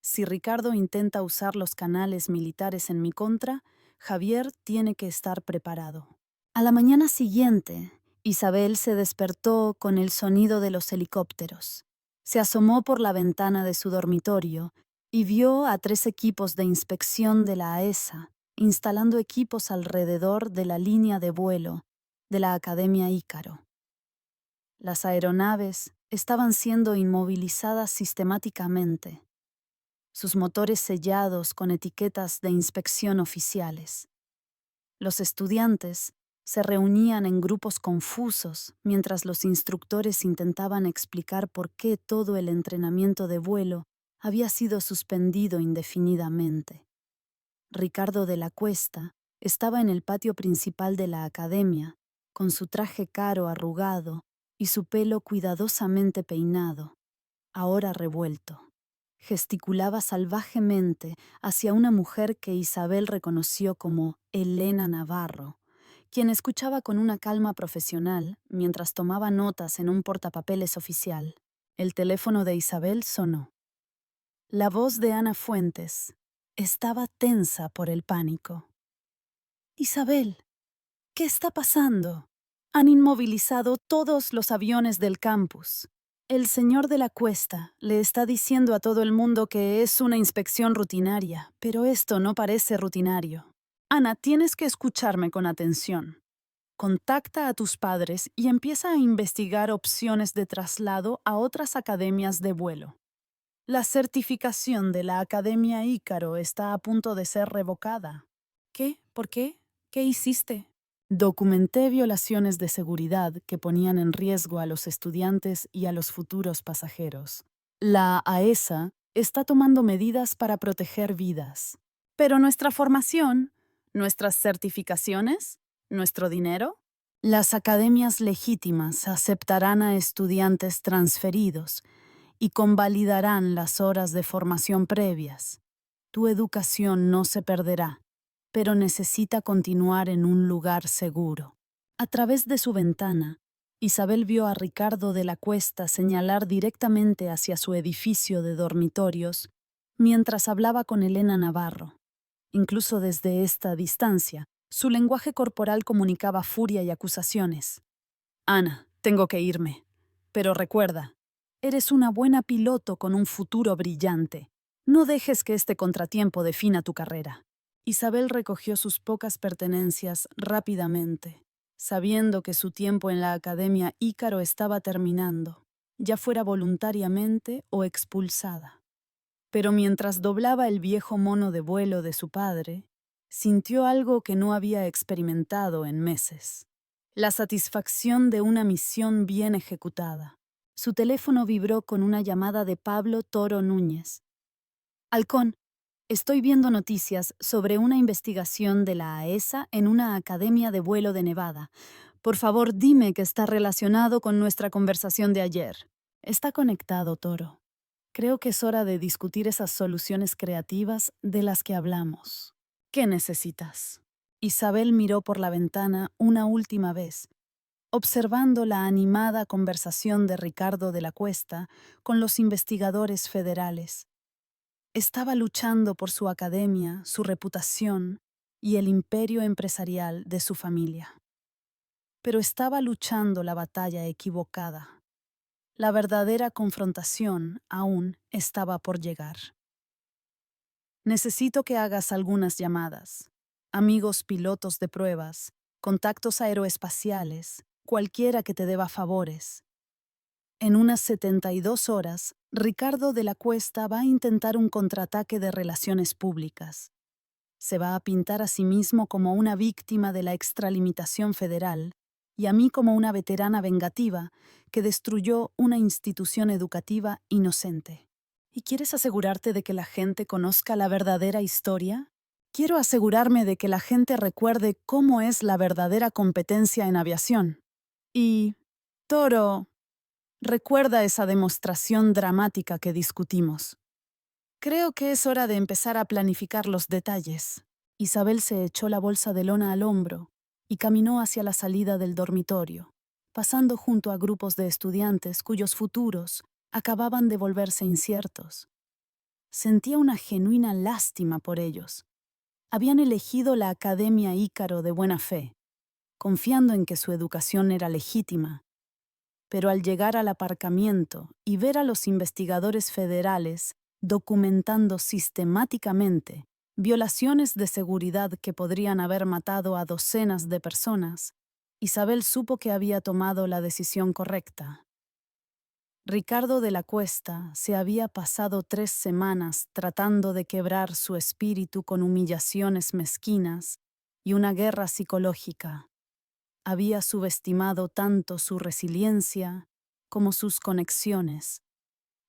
Si Ricardo intenta usar los canales militares en mi contra, Javier tiene que estar preparado. A la mañana siguiente, Isabel se despertó con el sonido de los helicópteros. Se asomó por la ventana de su dormitorio y vio a 3 equipos de inspección de la AESA instalando equipos alrededor de la línea de vuelo de la Academia Ícaro. Las aeronaves estaban siendo inmovilizadas sistemáticamente, sus motores sellados con etiquetas de inspección oficiales. Los estudiantes se reunían en grupos confusos mientras los instructores intentaban explicar por qué todo el entrenamiento de vuelo había sido suspendido indefinidamente. Ricardo de la Cuesta estaba en el patio principal de la academia, con su traje caro arrugado y su pelo cuidadosamente peinado, ahora revuelto. Gesticulaba salvajemente hacia una mujer que Isabel reconoció como Elena Navarro, quien escuchaba con una calma profesional mientras tomaba notas en un portapapeles oficial. El teléfono de Isabel sonó. La voz de Ana Fuentes estaba tensa por el pánico. Isabel, ¿qué está pasando? Han inmovilizado todos los aviones del campus. El señor de la Cuesta le está diciendo a todo el mundo que es una inspección rutinaria, pero esto no parece rutinario. Ana, tienes que escucharme con atención. Contacta a tus padres y empieza a investigar opciones de traslado a otras academias de vuelo. La certificación de la Academia Ícaro está a punto de ser revocada. ¿Qué? ¿Por qué? ¿Qué hiciste? Documenté violaciones de seguridad que ponían en riesgo a los estudiantes y a los futuros pasajeros. La AESA está tomando medidas para proteger vidas. Pero nuestra formación, nuestras certificaciones, nuestro dinero, las academias legítimas aceptarán a estudiantes transferidos y convalidarán las horas de formación previas. Tu educación no se perderá, pero necesita continuar en un lugar seguro. A través de su ventana, Isabel vio a Ricardo de la Cuesta señalar directamente hacia su edificio de dormitorios mientras hablaba con Elena Navarro. Incluso desde esta distancia, su lenguaje corporal comunicaba furia y acusaciones. Ana, tengo que irme. Pero recuerda, eres una buena piloto con un futuro brillante. No dejes que este contratiempo defina tu carrera. Isabel recogió sus pocas pertenencias rápidamente, sabiendo que su tiempo en la Academia Ícaro estaba terminando, ya fuera voluntariamente o expulsada. Pero mientras doblaba el viejo mono de vuelo de su padre, sintió algo que no había experimentado en meses. La satisfacción de una misión bien ejecutada. Su teléfono vibró con una llamada de Pablo Toro Núñez. Halcón, estoy viendo noticias sobre una investigación de la AESA en una academia de vuelo de Nevada. Por favor, dime que está relacionado con nuestra conversación de ayer. Está conectado, Toro. Creo que es hora de discutir esas soluciones creativas de las que hablamos. ¿Qué necesitas? Isabel miró por la ventana una última vez, observando la animada conversación de Ricardo de la Cuesta con los investigadores federales. Estaba luchando por su academia, su reputación y el imperio empresarial de su familia. Pero estaba luchando la batalla equivocada. La verdadera confrontación aún estaba por llegar. Necesito que hagas algunas llamadas. Amigos pilotos de pruebas, contactos aeroespaciales, cualquiera que te deba favores. En unas 72 horas, Ricardo de la Cuesta va a intentar un contraataque de relaciones públicas. Se va a pintar a sí mismo como una víctima de la extralimitación federal y a mí como una veterana vengativa que destruyó una institución educativa inocente. ¿Y quieres asegurarte de que la gente conozca la verdadera historia? Quiero asegurarme de que la gente recuerde cómo es la verdadera competencia en aviación. Y, Toro, recuerda esa demostración dramática que discutimos. Creo que es hora de empezar a planificar los detalles. Isabel se echó la bolsa de lona al hombro y caminó hacia la salida del dormitorio, pasando junto a grupos de estudiantes cuyos futuros acababan de volverse inciertos. Sentía una genuina lástima por ellos. Habían elegido la Academia Ícaro de buena fe, confiando en que su educación era legítima. Pero al llegar al aparcamiento y ver a los investigadores federales documentando sistemáticamente violaciones de seguridad que podrían haber matado a docenas de personas, Isabel supo que había tomado la decisión correcta. Ricardo de la Cuesta se había pasado 3 semanas tratando de quebrar su espíritu con humillaciones mezquinas y una guerra psicológica. Había subestimado tanto su resiliencia como sus conexiones.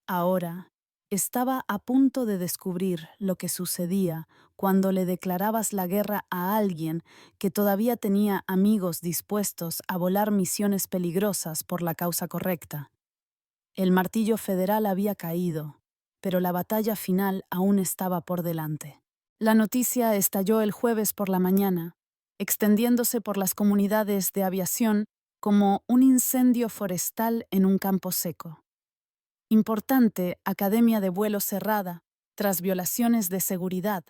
Ahora estaba a punto de descubrir lo que sucedía cuando le declarabas la guerra a alguien que todavía tenía amigos dispuestos a volar misiones peligrosas por la causa correcta. El martillo federal había caído, pero la batalla final aún estaba por delante. La noticia estalló el jueves por la mañana, extendiéndose por las comunidades de aviación como un incendio forestal en un campo seco. Importante academia de vuelo cerrada, tras violaciones de seguridad,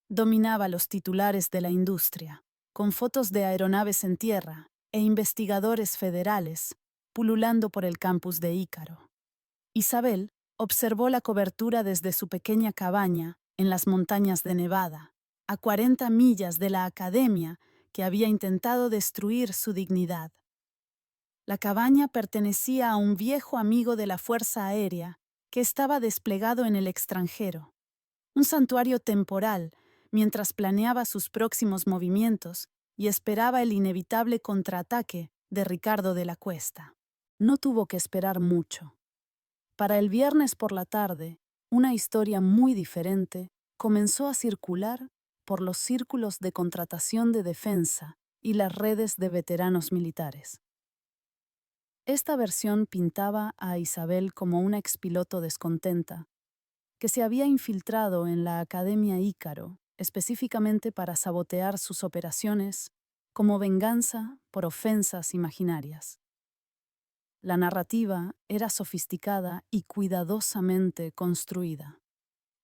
dominaba los titulares de la industria, con fotos de aeronaves en tierra e investigadores federales pululando por el campus de Ícaro. Isabel observó la cobertura desde su pequeña cabaña en las montañas de Nevada, a 40 millas de la academia que había intentado destruir su dignidad. La cabaña pertenecía a un viejo amigo de la Fuerza Aérea que estaba desplegado en el extranjero, un santuario temporal mientras planeaba sus próximos movimientos y esperaba el inevitable contraataque de Ricardo de la Cuesta. No tuvo que esperar mucho. Para el viernes por la tarde, una historia muy diferente comenzó a circular por los círculos de contratación de defensa y las redes de veteranos militares. Esta versión pintaba a Isabel como una expiloto descontenta, que se había infiltrado en la Academia Ícaro específicamente para sabotear sus operaciones como venganza por ofensas imaginarias. La narrativa era sofisticada y cuidadosamente construida.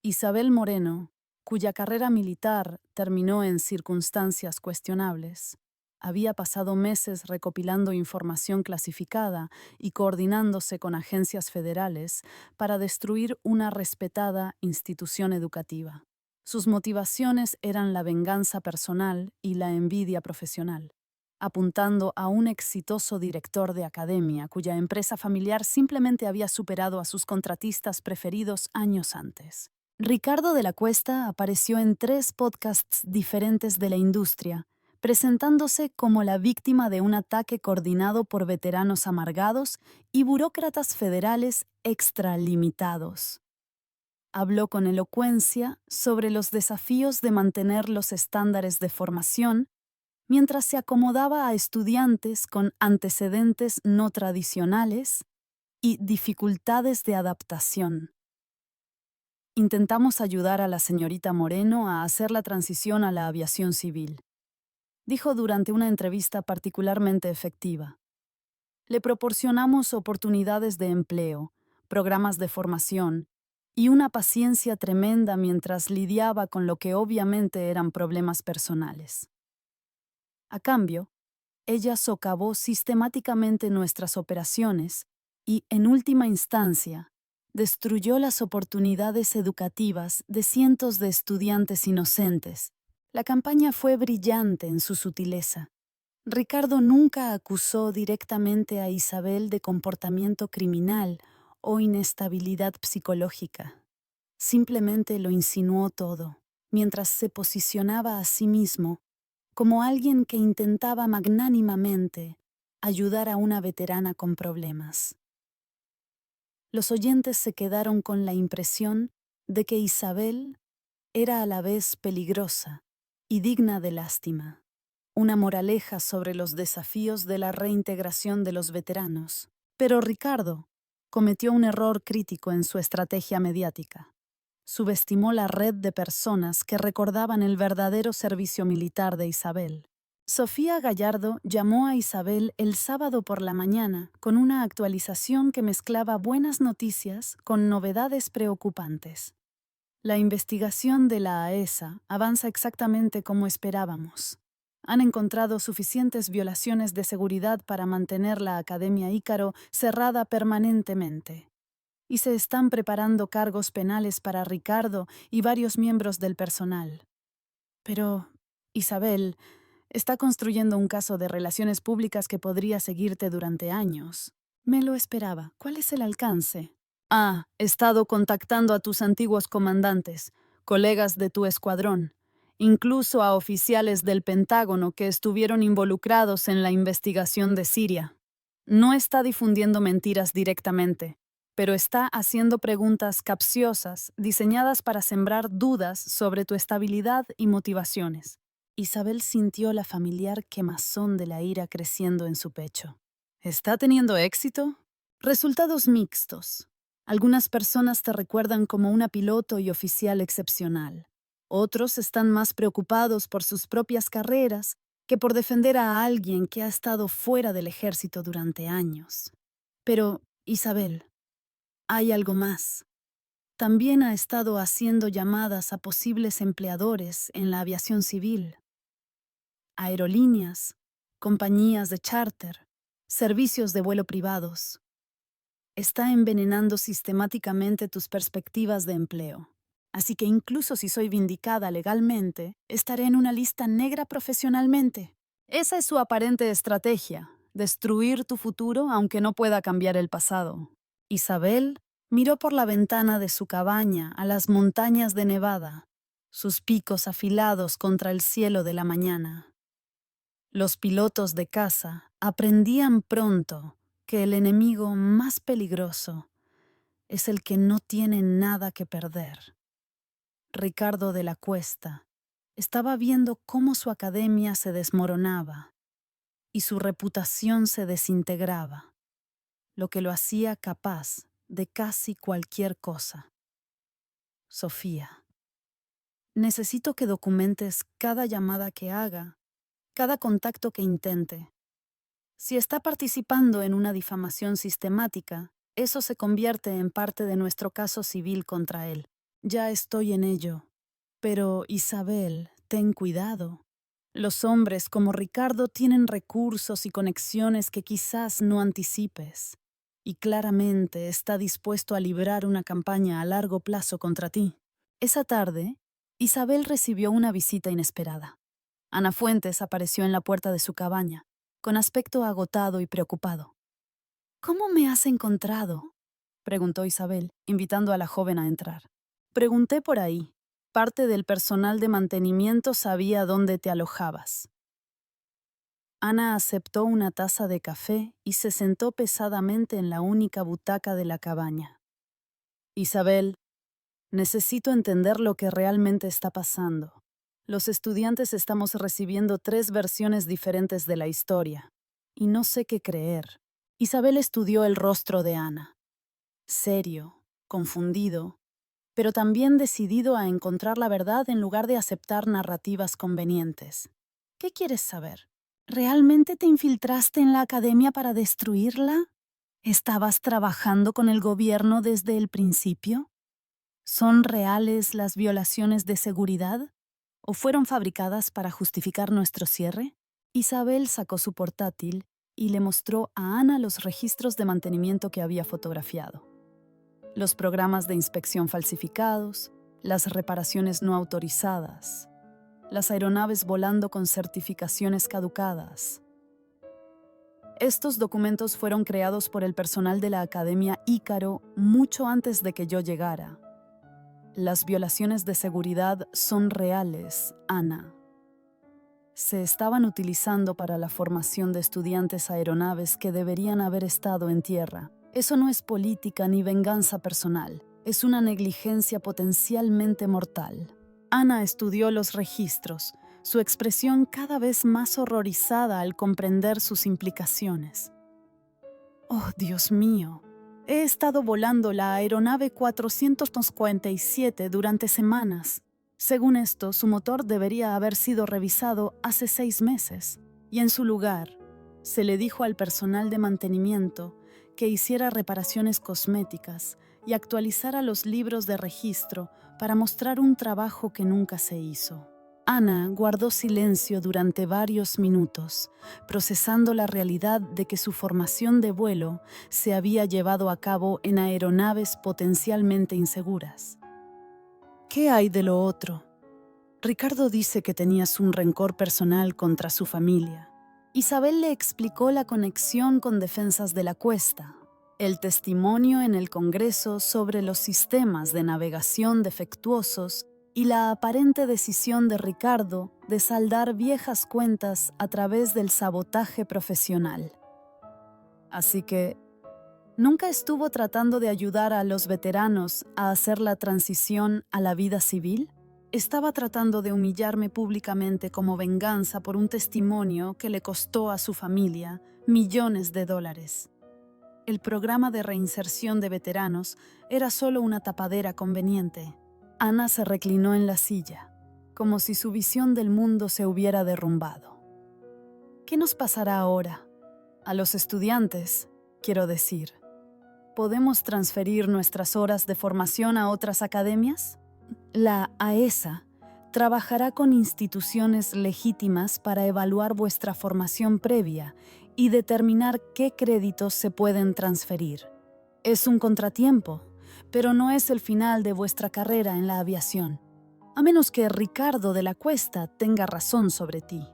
Isabel Moreno, cuya carrera militar terminó en circunstancias cuestionables, había pasado meses recopilando información clasificada y coordinándose con agencias federales para destruir una respetada institución educativa. Sus motivaciones eran la venganza personal y la envidia profesional, apuntando a un exitoso director de academia cuya empresa familiar simplemente había superado a sus contratistas preferidos años antes. Ricardo de la Cuesta apareció en 3 podcasts diferentes de la industria, presentándose como la víctima de un ataque coordinado por veteranos amargados y burócratas federales extralimitados. Habló con elocuencia sobre los desafíos de mantener los estándares de formación mientras se acomodaba a estudiantes con antecedentes no tradicionales y dificultades de adaptación. Intentamos ayudar a la señorita Moreno a hacer la transición a la aviación civil, dijo durante una entrevista particularmente efectiva. Le proporcionamos oportunidades de empleo, programas de formación y una paciencia tremenda mientras lidiaba con lo que obviamente eran problemas personales. A cambio, ella socavó sistemáticamente nuestras operaciones y, en última instancia, destruyó las oportunidades educativas de cientos de estudiantes inocentes. La campaña fue brillante en su sutileza. Ricardo nunca acusó directamente a Isabel de comportamiento criminal o inestabilidad psicológica. Simplemente lo insinuó todo, mientras se posicionaba a sí mismo como alguien que intentaba magnánimamente ayudar a una veterana con problemas. Los oyentes se quedaron con la impresión de que Isabel era a la vez peligrosa y digna de lástima, una moraleja sobre los desafíos de la reintegración de los veteranos. Pero Ricardo cometió un error crítico en su estrategia mediática. Subestimó la red de personas que recordaban el verdadero servicio militar de Isabel. Sofía Gallardo llamó a Isabel el sábado por la mañana con una actualización que mezclaba buenas noticias con novedades preocupantes. La investigación de la AESA avanza exactamente como esperábamos. Han encontrado suficientes violaciones de seguridad para mantener la Academia Ícaro cerrada permanentemente. Y se están preparando cargos penales para Ricardo y varios miembros del personal. Pero Isabel está construyendo un caso de relaciones públicas que podría seguirte durante años. Me lo esperaba. ¿Cuál es el alcance? He estado contactando a tus antiguos comandantes, colegas de tu escuadrón, incluso a oficiales del Pentágono que estuvieron involucrados en la investigación de Siria. No está difundiendo mentiras directamente, pero está haciendo preguntas capciosas diseñadas para sembrar dudas sobre tu estabilidad y motivaciones. Isabel sintió la familiar quemazón de la ira creciendo en su pecho. ¿Está teniendo éxito? Resultados mixtos. Algunas personas te recuerdan como una piloto y oficial excepcional. Otros están más preocupados por sus propias carreras que por defender a alguien que ha estado fuera del ejército durante años. Pero, Isabel, hay algo más. También ha estado haciendo llamadas a posibles empleadores en la aviación civil. Aerolíneas, compañías de charter, servicios de vuelo privados. Está envenenando sistemáticamente tus perspectivas de empleo. Así que incluso si soy vindicada legalmente, estaré en una lista negra profesionalmente. Esa es su aparente estrategia, destruir tu futuro aunque no pueda cambiar el pasado. Isabel miró por la ventana de su cabaña a las montañas de Nevada, sus picos afilados contra el cielo de la mañana. Los pilotos de caza aprendían pronto que el enemigo más peligroso es el que no tiene nada que perder. Ricardo de la Cuesta estaba viendo cómo su academia se desmoronaba y su reputación se desintegraba, lo que lo hacía capaz de casi cualquier cosa. Sofía, necesito que documentes cada llamada que haga, cada contacto que intente. Si está participando en una difamación sistemática, eso se convierte en parte de nuestro caso civil contra él. Ya estoy en ello. Pero, Isabel, ten cuidado. Los hombres como Ricardo tienen recursos y conexiones que quizás no anticipes. Y claramente está dispuesto a librar una campaña a largo plazo contra ti. Esa tarde, Isabel recibió una visita inesperada. Ana Fuentes apareció en la puerta de su cabaña, con aspecto agotado y preocupado. ¿Cómo me has encontrado?, preguntó Isabel, invitando a la joven a entrar. Pregunté por ahí. Parte del personal de mantenimiento sabía dónde te alojabas. Ana aceptó una taza de café y se sentó pesadamente en la única butaca de la cabaña. Isabel, necesito entender lo que realmente está pasando. Los estudiantes estamos recibiendo 3 versiones diferentes de la historia, y no sé qué creer. Isabel estudió el rostro de Ana. Serio, confundido, pero también decidido a encontrar la verdad en lugar de aceptar narrativas convenientes. ¿Qué quieres saber? ¿Realmente te infiltraste en la academia para destruirla? ¿Estabas trabajando con el gobierno desde el principio? ¿Son reales las violaciones de seguridad? ¿O fueron fabricadas para justificar nuestro cierre? Isabel sacó su portátil y le mostró a Ana los registros de mantenimiento que había fotografiado. Los programas de inspección falsificados, las reparaciones no autorizadas, las aeronaves volando con certificaciones caducadas. Estos documentos fueron creados por el personal de la Academia Ícaro mucho antes de que yo llegara. Las violaciones de seguridad son reales, Ana. Se estaban utilizando para la formación de estudiantes aeronaves que deberían haber estado en tierra. Eso no es política ni venganza personal. Es una negligencia potencialmente mortal. Ana estudió los registros, su expresión cada vez más horrorizada al comprender sus implicaciones. «Oh, Dios mío. He estado volando la aeronave 447 durante semanas. Según esto, su motor debería haber sido revisado hace 6 meses. Y en su lugar, se le dijo al personal de mantenimiento que hiciera reparaciones cosméticas y actualizara los libros de registro para mostrar un trabajo que nunca se hizo». Ana guardó silencio durante varios minutos, procesando la realidad de que su formación de vuelo se había llevado a cabo en aeronaves potencialmente inseguras. ¿Qué hay de lo otro? Ricardo dice que tenías un rencor personal contra su familia. Isabel le explicó la conexión con Defensas de la Cuesta, el testimonio en el Congreso sobre los sistemas de navegación defectuosos y la aparente decisión de Ricardo de saldar viejas cuentas a través del sabotaje profesional. Así que, ¿nunca estuvo tratando de ayudar a los veteranos a hacer la transición a la vida civil? Estaba tratando de humillarme públicamente como venganza por un testimonio que le costó a su familia millones de dólares. El programa de reinserción de veteranos era solo una tapadera conveniente. Ana se reclinó en la silla, como si su visión del mundo se hubiera derrumbado. ¿Qué nos pasará ahora? A los estudiantes, quiero decir. ¿Podemos transferir nuestras horas de formación a otras academias? La AESA trabajará con instituciones legítimas para evaluar vuestra formación previa y determinar qué créditos se pueden transferir. Es un contratiempo, pero no es el final de vuestra carrera en la aviación. A menos que Ricardo de la Cuesta tenga razón sobre ti.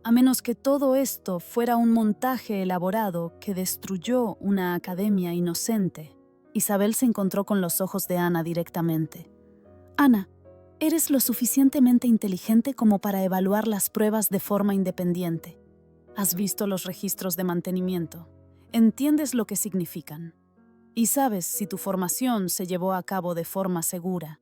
A menos que todo esto fuera un montaje elaborado que destruyó una academia inocente. Isabel se encontró con los ojos de Ana directamente. Ana, eres lo suficientemente inteligente como para evaluar las pruebas de forma independiente. Has visto los registros de mantenimiento. Entiendes lo que significan. Y sabes si tu formación se llevó a cabo de forma segura.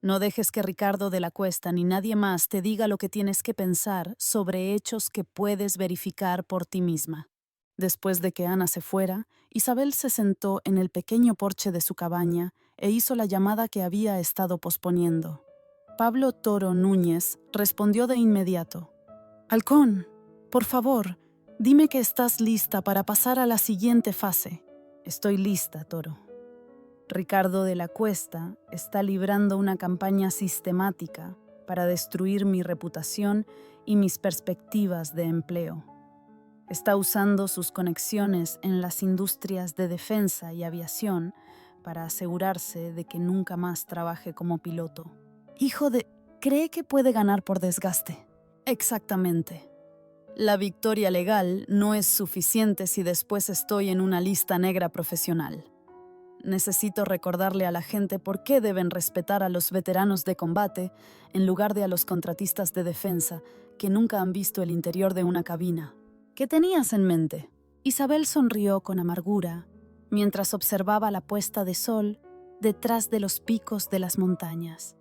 No dejes que Ricardo de la Cuesta ni nadie más te diga lo que tienes que pensar sobre hechos que puedes verificar por ti misma. Después de que Ana se fuera, Isabel se sentó en el pequeño porche de su cabaña e hizo la llamada que había estado posponiendo. Pablo Toro Núñez respondió de inmediato. «Halcón, por favor, dime que estás lista para pasar a la siguiente fase». «Estoy lista, Toro». Ricardo de la Cuesta está librando una campaña sistemática para destruir mi reputación y mis perspectivas de empleo. Está usando sus conexiones en las industrias de defensa y aviación para asegurarse de que nunca más trabaje como piloto. Hijo de... ¿Cree que puede ganar por desgaste? Exactamente. La victoria legal no es suficiente si después estoy en una lista negra profesional. Necesito recordarle a la gente por qué deben respetar a los veteranos de combate en lugar de a los contratistas de defensa que nunca han visto el interior de una cabina. ¿Qué tenías en mente? Isabel sonrió con amargura mientras observaba la puesta de sol detrás de los picos de las montañas.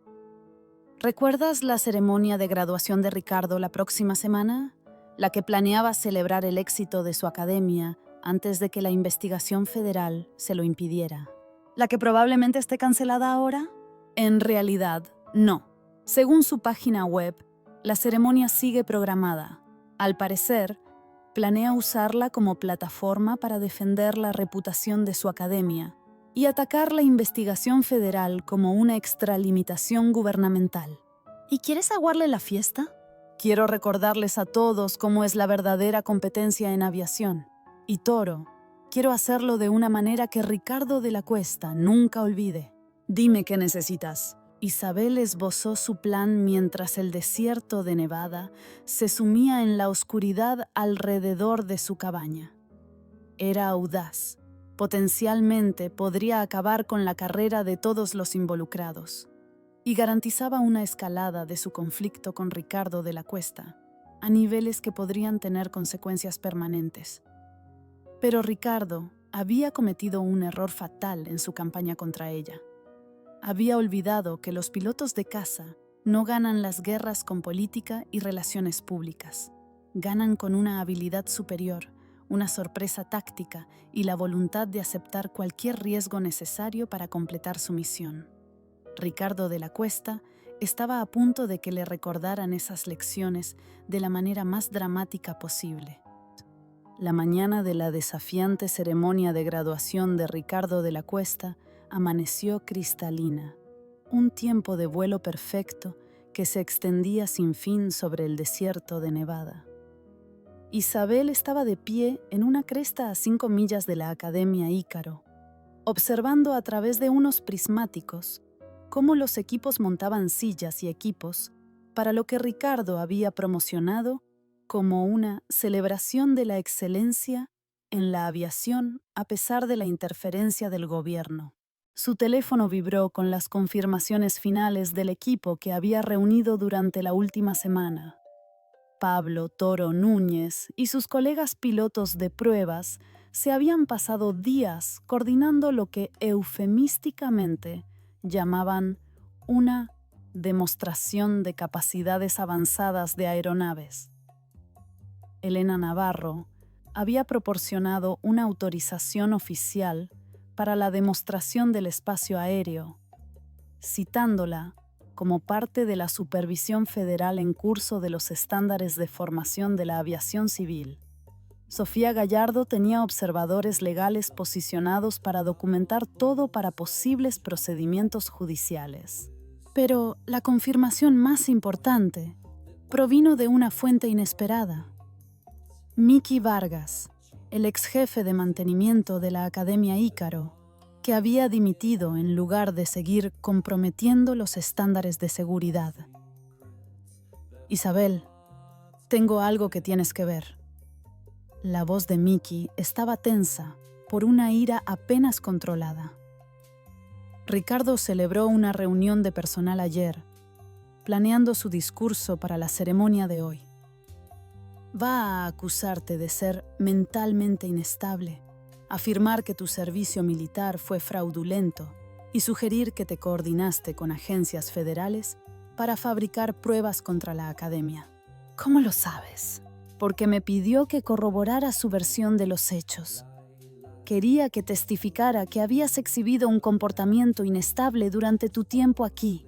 ¿Recuerdas la ceremonia de graduación de Ricardo la próxima semana? La que planeaba celebrar el éxito de su academia antes de que la investigación federal se lo impidiera. ¿La que probablemente esté cancelada ahora? En realidad, no. Según su página web, la ceremonia sigue programada. Al parecer, planea usarla como plataforma para defender la reputación de su academia y atacar la investigación federal como una extralimitación gubernamental. ¿Y quieres aguarle la fiesta? Quiero recordarles a todos cómo es la verdadera competencia en aviación. Y Toro, quiero hacerlo de una manera que Ricardo de la Cuesta nunca olvide. Dime qué necesitas. Isabel esbozó su plan mientras el desierto de Nevada se sumía en la oscuridad alrededor de su cabaña. Era audaz. Potencialmente podría acabar con la carrera de todos los involucrados y garantizaba una escalada de su conflicto con Ricardo de la Cuesta a niveles que podrían tener consecuencias permanentes. Pero Ricardo había cometido un error fatal en su campaña contra ella. Había olvidado que los pilotos de caza no ganan las guerras con política y relaciones públicas. Ganan con una habilidad superior, una sorpresa táctica y la voluntad de aceptar cualquier riesgo necesario para completar su misión. Ricardo de la Cuesta estaba a punto de que le recordaran esas lecciones de la manera más dramática posible. La mañana de la desafiante ceremonia de graduación de Ricardo de la Cuesta amaneció cristalina, un tiempo de vuelo perfecto que se extendía sin fin sobre el desierto de Nevada. Isabel estaba de pie en una cresta a 5 millas de la Academia Ícaro, observando a través de unos prismáticos cómo los equipos montaban sillas y equipos para lo que Ricardo había promocionado como una celebración de la excelencia en la aviación a pesar de la interferencia del gobierno. Su teléfono vibró con las confirmaciones finales del equipo que había reunido durante la última semana. Pablo Toro Núñez y sus colegas pilotos de pruebas se habían pasado días coordinando lo que eufemísticamente llamaban una demostración de capacidades avanzadas de aeronaves. Elena Navarro había proporcionado una autorización oficial para la demostración del espacio aéreo, citándola como parte de la supervisión federal en curso de los estándares de formación de la aviación civil. Sofía Gallardo tenía observadores legales posicionados para documentar todo para posibles procedimientos judiciales. Pero la confirmación más importante provino de una fuente inesperada. Miki Vargas, el ex jefe de mantenimiento de la Academia Ícaro, que había dimitido en lugar de seguir comprometiendo los estándares de seguridad. Isabel, tengo algo que tienes que ver. La voz de Miki estaba tensa por una ira apenas controlada. Ricardo celebró una reunión de personal ayer, planeando su discurso para la ceremonia de hoy. Va a acusarte de ser mentalmente inestable, afirmar que tu servicio militar fue fraudulento y sugerir que te coordinaste con agencias federales para fabricar pruebas contra la academia. ¿Cómo lo sabes? Porque me pidió que corroborara su versión de los hechos. Quería que testificara que habías exhibido un comportamiento inestable durante tu tiempo aquí,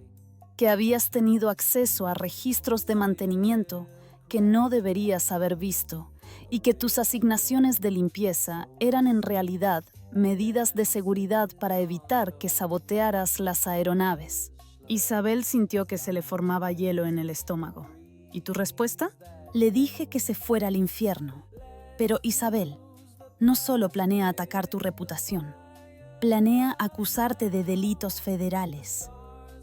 que habías tenido acceso a registros de mantenimiento que no deberías haber visto y que tus asignaciones de limpieza eran en realidad medidas de seguridad para evitar que sabotearas las aeronaves. Isabel sintió que se le formaba hielo en el estómago. ¿Y tu respuesta? Le dije que se fuera al infierno. Pero Isabel no solo planea atacar tu reputación, planea acusarte de delitos federales,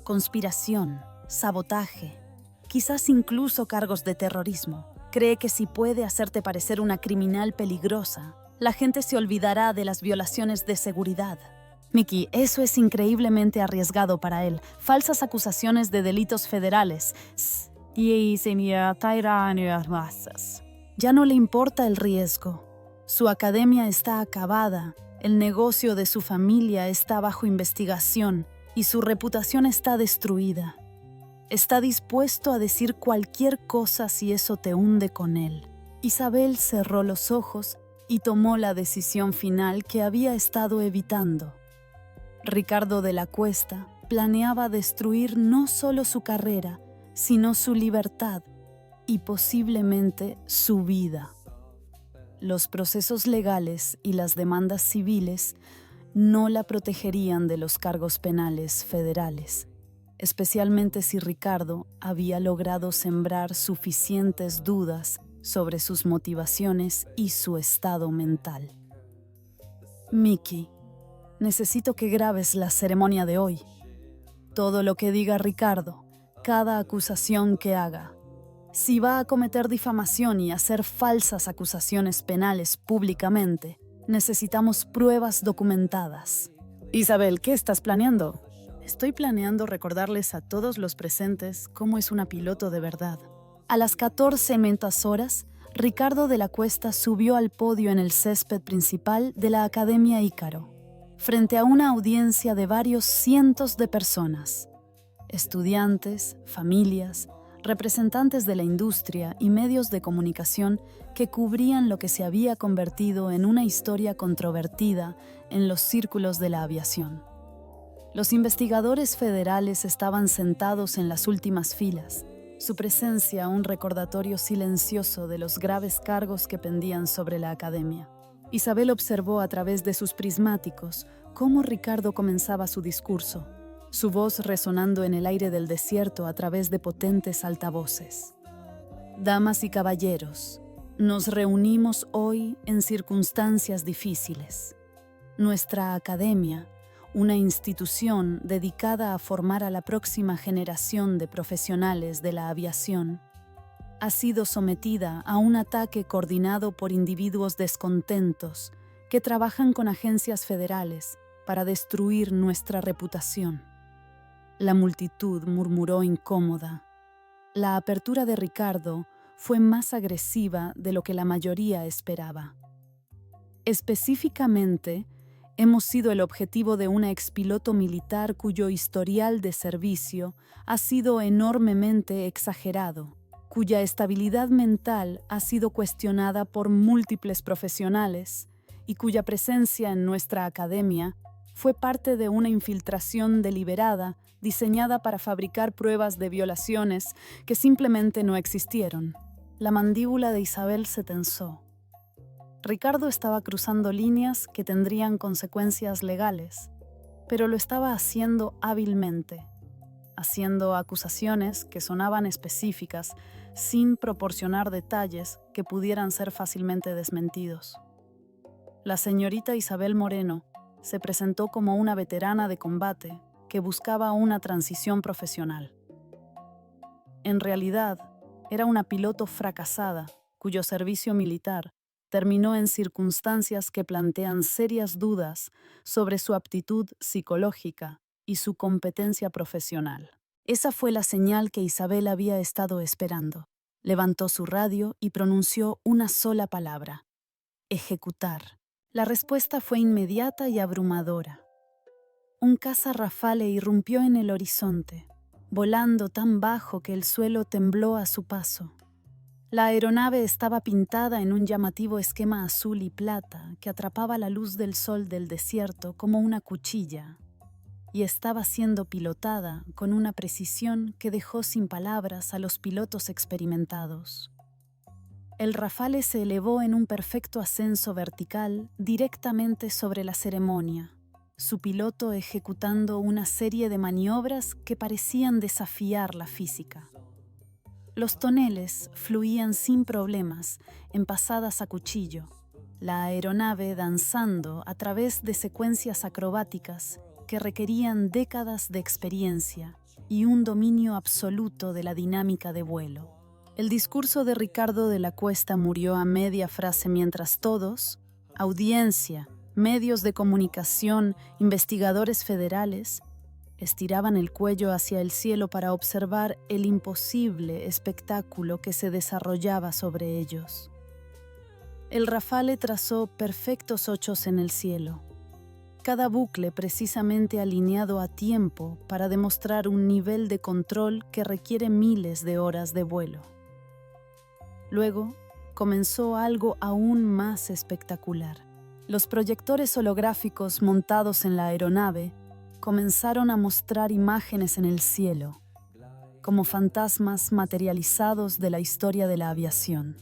conspiración, sabotaje, quizás incluso cargos de terrorismo. Cree que si puede hacerte parecer una criminal peligrosa, la gente se olvidará de las violaciones de seguridad. Miki, eso es increíblemente arriesgado para él. Falsas acusaciones de delitos federales. Ya no le importa el riesgo. Su academia está acabada, el negocio de su familia está bajo investigación y su reputación está destruida. Está dispuesto a decir cualquier cosa si eso te hunde con él. Isabel cerró los ojos y tomó la decisión final que había estado evitando. Ricardo de la Cuesta planeaba destruir no solo su carrera, sino su libertad y posiblemente su vida. Los procesos legales y las demandas civiles no la protegerían de los cargos penales federales, especialmente si Ricardo había logrado sembrar suficientes dudas sobre sus motivaciones y su estado mental. Mickey, necesito que grabes la ceremonia de hoy. Todo lo que diga Ricardo, cada acusación que haga. Si va a cometer difamación y hacer falsas acusaciones penales públicamente, necesitamos pruebas documentadas. Isabel, ¿qué estás planeando? Estoy planeando recordarles a todos los presentes cómo es una piloto de verdad. A las 14:00 Ricardo de la Cuesta subió al podio en el césped principal de la Academia Ícaro, frente a una audiencia de varios cientos de personas, estudiantes, familias, representantes de la industria y medios de comunicación que cubrían lo que se había convertido en una historia controvertida en los círculos de la aviación. Los investigadores federales estaban sentados en las últimas filas, su presencia un recordatorio silencioso de los graves cargos que pendían sobre la academia. Isabel observó a través de sus prismáticos cómo Ricardo comenzaba su discurso, su voz resonando en el aire del desierto a través de potentes altavoces. Damas y caballeros, nos reunimos hoy en circunstancias difíciles. Nuestra academia, una institución dedicada a formar a la próxima generación de profesionales de la aviación, ha sido sometida a un ataque coordinado por individuos descontentos que trabajan con agencias federales para destruir nuestra reputación. La multitud murmuró incómoda. La apertura de Ricardo fue más agresiva de lo que la mayoría esperaba. Específicamente, hemos sido el objetivo de un expiloto militar cuyo historial de servicio ha sido enormemente exagerado, cuya estabilidad mental ha sido cuestionada por múltiples profesionales y cuya presencia en nuestra academia fue parte de una infiltración deliberada diseñada para fabricar pruebas de violaciones que simplemente no existieron. La mandíbula de Isabel se tensó. Ricardo estaba cruzando líneas que tendrían consecuencias legales, pero lo estaba haciendo hábilmente, haciendo acusaciones que sonaban específicas sin proporcionar detalles que pudieran ser fácilmente desmentidos. La señorita Isabel Moreno se presentó como una veterana de combate que buscaba una transición profesional. En realidad, era una piloto fracasada cuyo servicio militar terminó en circunstancias que plantean serias dudas sobre su aptitud psicológica y su competencia profesional. Esa fue la señal que Isabel había estado esperando. Levantó su radio y pronunció una sola palabra: ejecutar. La respuesta fue inmediata y abrumadora. Un caza Rafale irrumpió en el horizonte, volando tan bajo que el suelo tembló a su paso. La aeronave estaba pintada en un llamativo esquema azul y plata que atrapaba la luz del sol del desierto como una cuchilla, y estaba siendo pilotada con una precisión que dejó sin palabras a los pilotos experimentados. El Rafale se elevó en un perfecto ascenso vertical directamente sobre la ceremonia, su piloto ejecutando una serie de maniobras que parecían desafiar la física. Los toneles fluían sin problemas en pasadas a cuchillo, la aeronave danzando a través de secuencias acrobáticas que requerían décadas de experiencia y un dominio absoluto de la dinámica de vuelo. El discurso de Ricardo de la Cuesta murió a media frase mientras todos, audiencia, medios de comunicación, investigadores federales, estiraban el cuello hacia el cielo para observar el imposible espectáculo que se desarrollaba sobre ellos. El Rafale trazó perfectos ochos en el cielo, cada bucle precisamente alineado a tiempo para demostrar un nivel de control que requiere miles de horas de vuelo. Luego comenzó algo aún más espectacular. Los proyectores holográficos montados en la aeronave comenzaron a mostrar imágenes en el cielo, como fantasmas materializados de la historia de la aviación.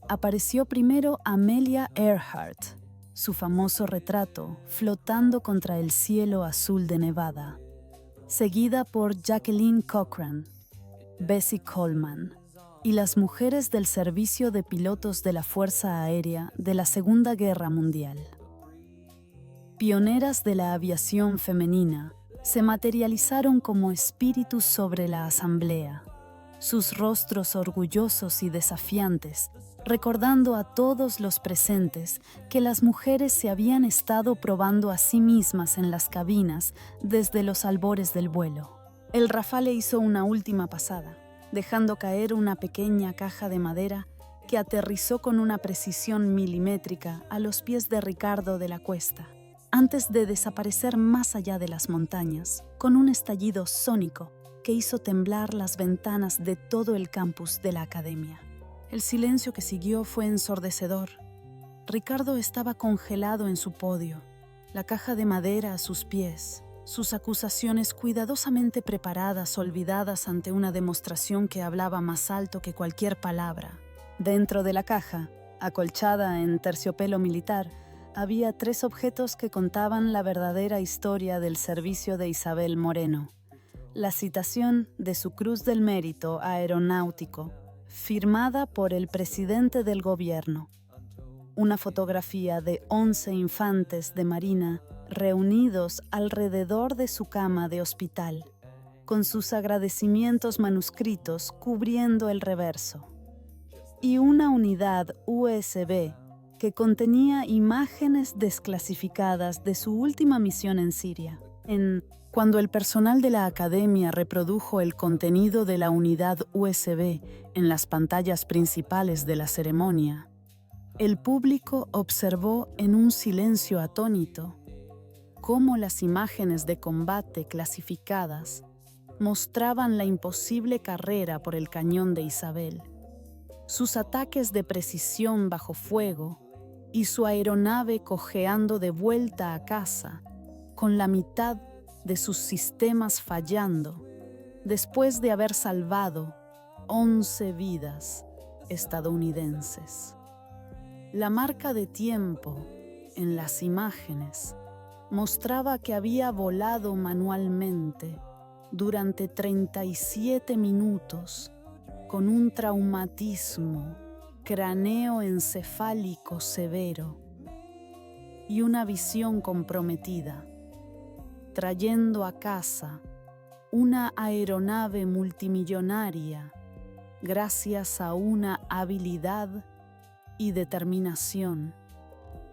Apareció primero Amelia Earhart, su famoso retrato flotando contra el cielo azul de Nevada, seguida por Jacqueline Cochran, Bessie Coleman y las mujeres del servicio de pilotos de la Fuerza Aérea de la Segunda Guerra Mundial. Pioneras de la aviación femenina, se materializaron como espíritus sobre la asamblea, sus rostros orgullosos y desafiantes, recordando a todos los presentes que las mujeres se habían estado probando a sí mismas en las cabinas desde los albores del vuelo. El Rafale hizo una última pasada, dejando caer una pequeña caja de madera que aterrizó con una precisión milimétrica a los pies de Ricardo de la Cuesta, antes de desaparecer más allá de las montañas, con un estallido sónico que hizo temblar las ventanas de todo el campus de la academia. El silencio que siguió fue ensordecedor. Ricardo estaba congelado en su podio, la caja de madera a sus pies, sus acusaciones cuidadosamente preparadas olvidadas ante una demostración que hablaba más alto que cualquier palabra. Dentro de la caja, acolchada en terciopelo militar, había 3 objetos que contaban la verdadera historia del servicio de Isabel Moreno. La citación de su Cruz del Mérito Aeronáutico, firmada por el presidente del gobierno. Una fotografía de 11 infantes de marina reunidos alrededor de su cama de hospital, con sus agradecimientos manuscritos cubriendo el reverso. Y una unidad USB que contenía imágenes desclasificadas de su última misión en Siria. Cuando el personal de la academia reprodujo el contenido de la unidad USB en las pantallas principales de la ceremonia, el público observó en un silencio atónito cómo las imágenes de combate clasificadas mostraban la imposible carrera por el cañón de Isabel, sus ataques de precisión bajo fuego y su aeronave cojeando de vuelta a casa con la mitad de sus sistemas fallando después de haber salvado 11 vidas estadounidenses. La marca de tiempo en las imágenes mostraba que había volado manualmente durante 37 minutos con un traumatismo craneoencefálico severo y una visión comprometida, trayendo a casa una aeronave multimillonaria gracias a una habilidad y determinación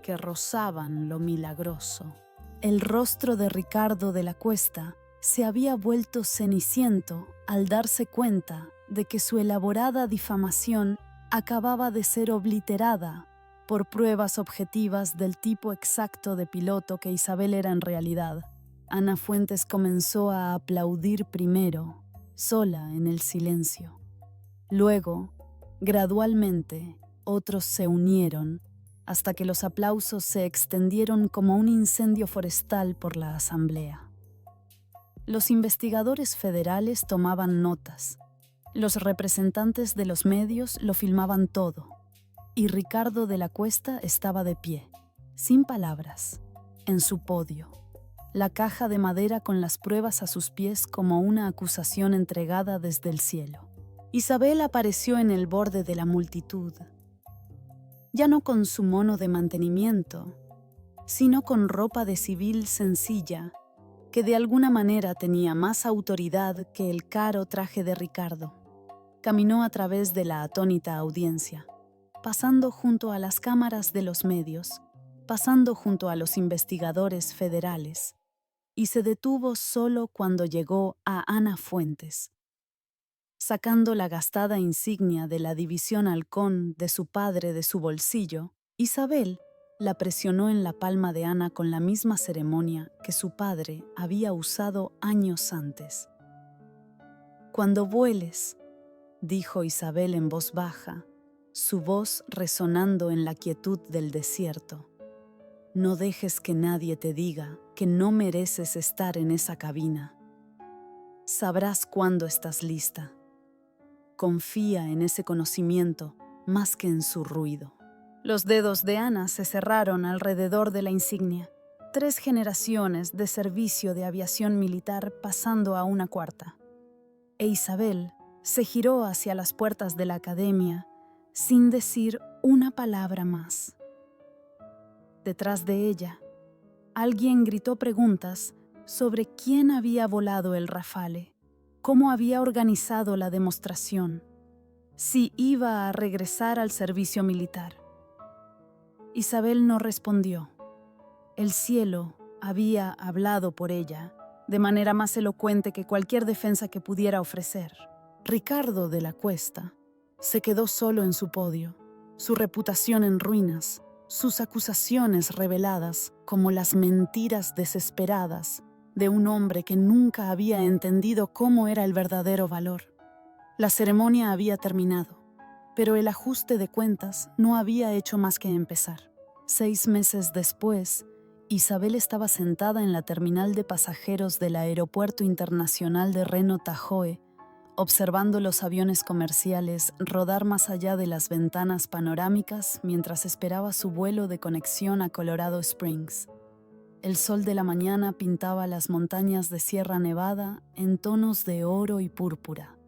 que rozaban lo milagroso. El rostro de Ricardo de la Cuesta se había vuelto ceniciento al darse cuenta de que su elaborada difamación acababa de ser obliterada por pruebas objetivas del tipo exacto de piloto que Isabel era en realidad. Ana Fuentes comenzó a aplaudir primero, sola en el silencio. Luego, gradualmente, otros se unieron, hasta que los aplausos se extendieron como un incendio forestal por la asamblea. Los investigadores federales tomaban notas, los representantes de los medios lo filmaban todo, y Ricardo de la Cuesta estaba de pie, sin palabras, en su podio, la caja de madera con las pruebas a sus pies como una acusación entregada desde el cielo. Isabel apareció en el borde de la multitud, ya no con su mono de mantenimiento, sino con ropa de civil sencilla, que de alguna manera tenía más autoridad que el caro traje de Ricardo. Caminó a través de la atónita audiencia, pasando junto a las cámaras de los medios, pasando junto a los investigadores federales, y se detuvo solo cuando llegó a Ana Fuentes. Sacando la gastada insignia de la División Halcón de su padre de su bolsillo, Isabel la presionó en la palma de Ana con la misma ceremonia que su padre había usado años antes. «Cuando vueles», dijo Isabel en voz baja, su voz resonando en la quietud del desierto, «no dejes que nadie te diga que no mereces estar en esa cabina. Sabrás cuándo estás lista. Confía en ese conocimiento más que en su ruido. Los dedos de Ana se cerraron alrededor de la insignia. 3 generaciones de servicio de aviación militar pasando a una cuarta. E Isabel se giró hacia las puertas de la academia sin decir una palabra más. Detrás de ella, alguien gritó preguntas sobre quién había volado el Rafale, cómo había organizado la demostración, si iba a regresar al servicio militar. Isabel no respondió. El cielo había hablado por ella de manera más elocuente que cualquier defensa que pudiera ofrecer. Ricardo de la Cuesta se quedó solo en su podio, su reputación en ruinas, sus acusaciones reveladas como las mentiras desesperadas de un hombre que nunca había entendido cómo era el verdadero valor. La ceremonia había terminado, pero el ajuste de cuentas no había hecho más que empezar. 6 meses después, Isabel estaba sentada en la terminal de pasajeros del Aeropuerto Internacional de Reno-Tahoe, observando los aviones comerciales rodar más allá de las ventanas panorámicas mientras esperaba su vuelo de conexión a Colorado Springs. El sol de la mañana pintaba las montañas de Sierra Nevada en tonos de oro y púrpura,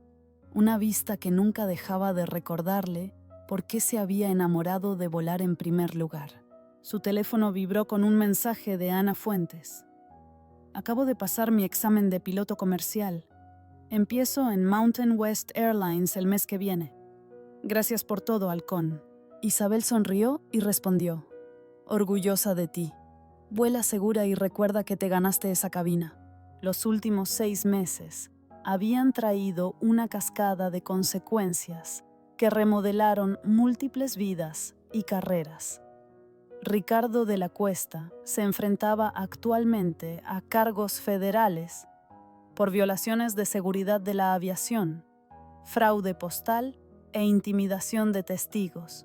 una vista que nunca dejaba de recordarle por qué se había enamorado de volar en primer lugar. Su teléfono vibró con un mensaje de Ana Fuentes. Acabo de pasar mi examen de piloto comercial. Empiezo en Mountain West Airlines el mes que viene. Gracias por todo, halcón. Isabel sonrió y respondió: orgullosa de ti. Vuela segura y recuerda que te ganaste esa cabina. Los últimos 6 meses habían traído una cascada de consecuencias que remodelaron múltiples vidas y carreras. Ricardo de la Cuesta se enfrentaba actualmente a cargos federales por violaciones de seguridad de la aviación, fraude postal e intimidación de testigos.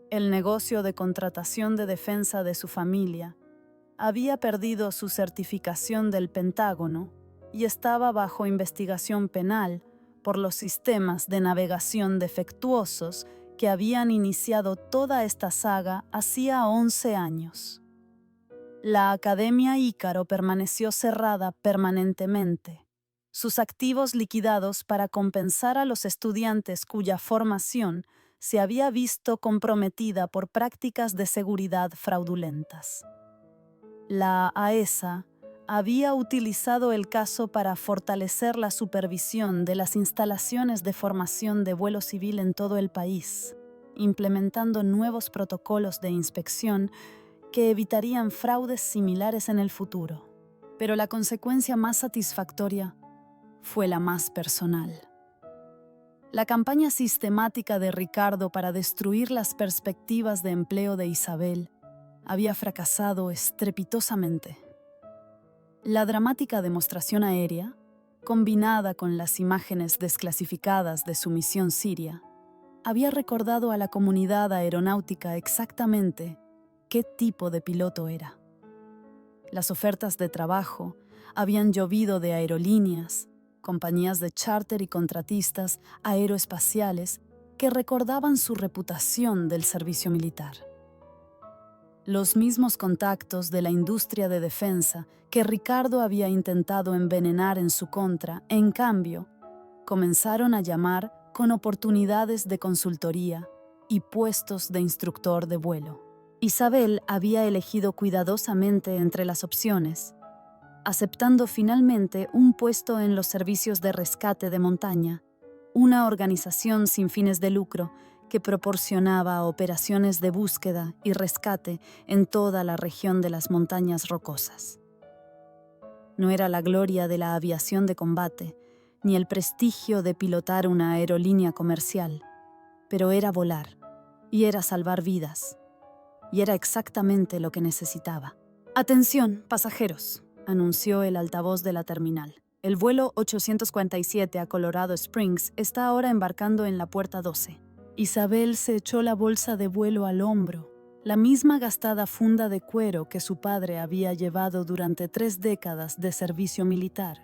El negocio de contratación de defensa de su familia había perdido su certificación del Pentágono y estaba bajo investigación penal por los sistemas de navegación defectuosos que habían iniciado toda esta saga hacía 11 años. La Academia Ícaro permaneció cerrada permanentemente, sus activos liquidados para compensar a los estudiantes cuya formación se había visto comprometida por prácticas de seguridad fraudulentas. La AESA había utilizado el caso para fortalecer la supervisión de las instalaciones de formación de vuelo civil en todo el país, implementando nuevos protocolos de inspección que evitarían fraudes similares en el futuro. Pero la consecuencia más satisfactoria fue la más personal. La campaña sistemática de Ricardo para destruir las perspectivas de empleo de Isabel había fracasado estrepitosamente. La dramática demostración aérea, combinada con las imágenes desclasificadas de su misión siria, había recordado a la comunidad aeronáutica exactamente qué tipo de piloto era. Las ofertas de trabajo habían llovido de aerolíneas, compañías de charter y contratistas aeroespaciales que recordaban su reputación del servicio militar. Los mismos contactos de la industria de defensa que Ricardo había intentado envenenar en su contra, en cambio, comenzaron a llamar con oportunidades de consultoría y puestos de instructor de vuelo. Isabel había elegido cuidadosamente entre las opciones, aceptando finalmente un puesto en los servicios de rescate de montaña, una organización sin fines de lucro que proporcionaba operaciones de búsqueda y rescate en toda la región de las montañas rocosas. No era la gloria de la aviación de combate, ni el prestigio de pilotar una aerolínea comercial, pero era volar, y era salvar vidas, y era exactamente lo que necesitaba. «Atención, pasajeros», anunció el altavoz de la terminal. «El vuelo 847 a Colorado Springs está ahora embarcando en la puerta 12». Isabel se echó la bolsa de vuelo al hombro, la misma gastada funda de cuero que su padre había llevado durante 3 décadas de servicio militar,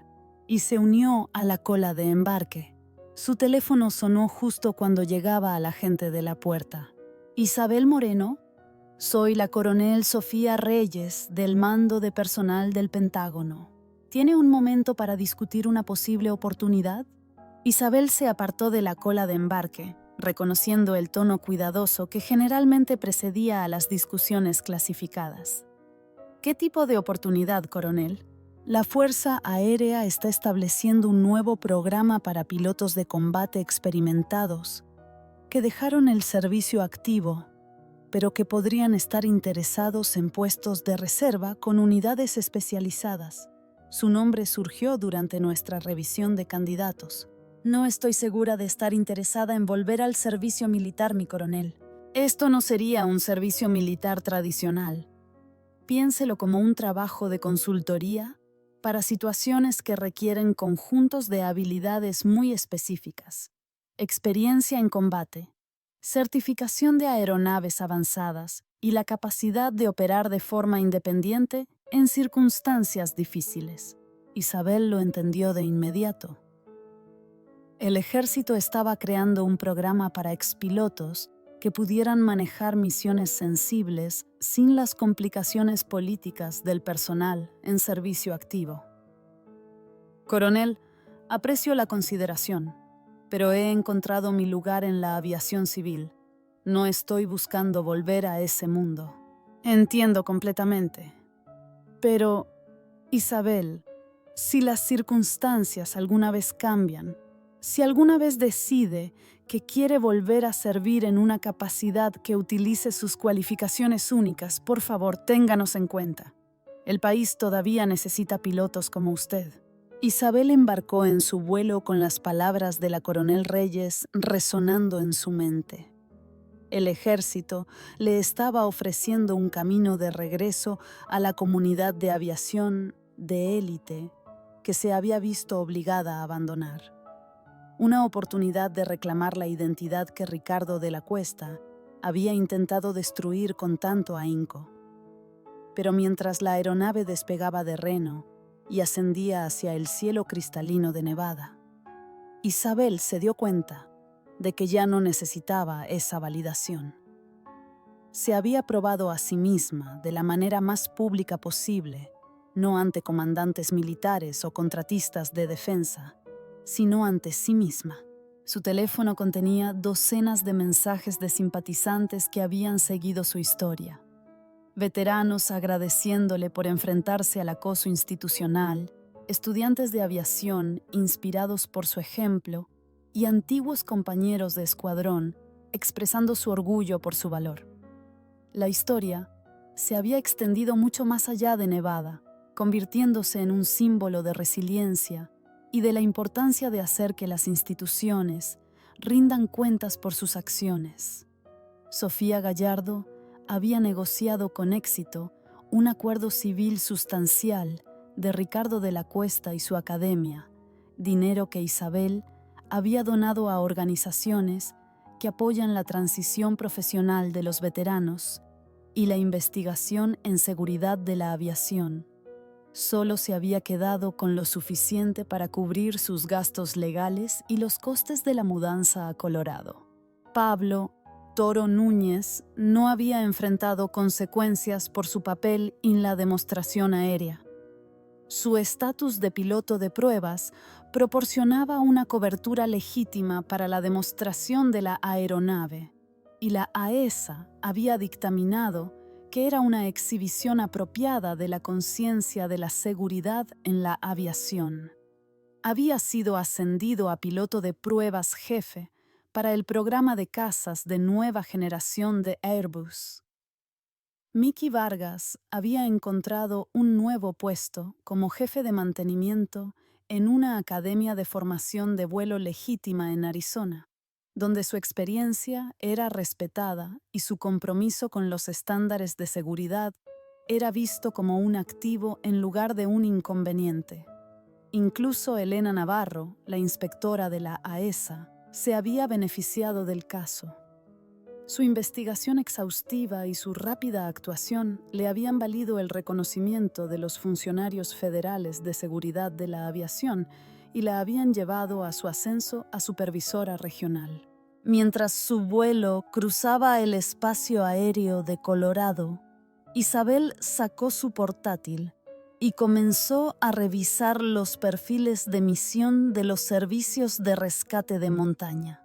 y se unió a la cola de embarque. Su teléfono sonó justo cuando llegaba a la gente de la puerta. «Isabel Moreno, soy la coronel Sofía Reyes del Mando de Personal del Pentágono. ¿Tiene un momento para discutir una posible oportunidad?» Isabel se apartó de la cola de embarque, reconociendo el tono cuidadoso que generalmente precedía a las discusiones clasificadas. «¿Qué tipo de oportunidad, coronel?» «La Fuerza Aérea está estableciendo un nuevo programa para pilotos de combate experimentados que dejaron el servicio activo, pero que podrían estar interesados en puestos de reserva con unidades especializadas. Su nombre surgió durante nuestra revisión de candidatos. No estoy segura de estar interesada en volver al servicio militar, mi coronel. Esto no sería un servicio militar tradicional. Piénselo como un trabajo de consultoría para situaciones que requieren conjuntos de habilidades muy específicas. Experiencia en combate, certificación de aeronaves avanzadas y la capacidad de operar de forma independiente en circunstancias difíciles». Isabel lo entendió de inmediato. El ejército estaba creando un programa para expilotos que pudieran manejar misiones sensibles sin las complicaciones políticas del personal en servicio activo. «Coronel, aprecio la consideración, pero he encontrado mi lugar en la aviación civil. No estoy buscando volver a ese mundo». «Entiendo completamente. Pero, Isabel, si las circunstancias alguna vez cambian, si alguna vez decide que quiere volver a servir en una capacidad que utilice sus cualificaciones únicas, por favor, ténganos en cuenta. El país todavía necesita pilotos como usted». Isabel embarcó en su vuelo con las palabras de la coronel Reyes resonando en su mente. El ejército le estaba ofreciendo un camino de regreso a la comunidad de aviación de élite que se había visto obligada a abandonar. Una oportunidad de reclamar la identidad que Ricardo de la Cuesta había intentado destruir con tanto ahínco. Pero mientras la aeronave despegaba de Reno y ascendía hacia el cielo cristalino de Nevada, Isabel se dio cuenta de que ya no necesitaba esa validación. Se había probado a sí misma de la manera más pública posible, no ante comandantes militares o contratistas de defensa, sino ante sí misma. Su teléfono contenía docenas de mensajes de simpatizantes que habían seguido su historia. Veteranos agradeciéndole por enfrentarse al acoso institucional, estudiantes de aviación inspirados por su ejemplo y antiguos compañeros de escuadrón expresando su orgullo por su valor. La historia se había extendido mucho más allá de Nevada, convirtiéndose en un símbolo de resiliencia y de la importancia de hacer que las instituciones rindan cuentas por sus acciones. Sofía Gallardo había negociado con éxito un acuerdo civil sustancial de Ricardo de la Cuesta y su academia, dinero que Isabel había donado a organizaciones que apoyan la transición profesional de los veteranos y la investigación en seguridad de la aviación. Solo se había quedado con lo suficiente para cubrir sus gastos legales y los costes de la mudanza a Colorado. Pablo Toro Núñez no había enfrentado consecuencias por su papel en la demostración aérea. Su estatus de piloto de pruebas proporcionaba una cobertura legítima para la demostración de la aeronave, y la AESA había dictaminado que era una exhibición apropiada de la conciencia de la seguridad en la aviación. Había sido ascendido a piloto de pruebas jefe para el programa de cazas de nueva generación de Airbus. Miki Vargas había encontrado un nuevo puesto como jefe de mantenimiento en una academia de formación de vuelo legítima en Arizona, donde su experiencia era respetada y su compromiso con los estándares de seguridad era visto como un activo en lugar de un inconveniente. Incluso Elena Navarro, la inspectora de la AESA, se había beneficiado del caso. Su investigación exhaustiva y su rápida actuación le habían valido el reconocimiento de los funcionarios federales de seguridad de la aviación y la habían llevado a su ascenso a supervisora regional. Mientras su vuelo cruzaba el espacio aéreo de Colorado, Isabel sacó su portátil y comenzó a revisar los perfiles de misión de los servicios de rescate de montaña.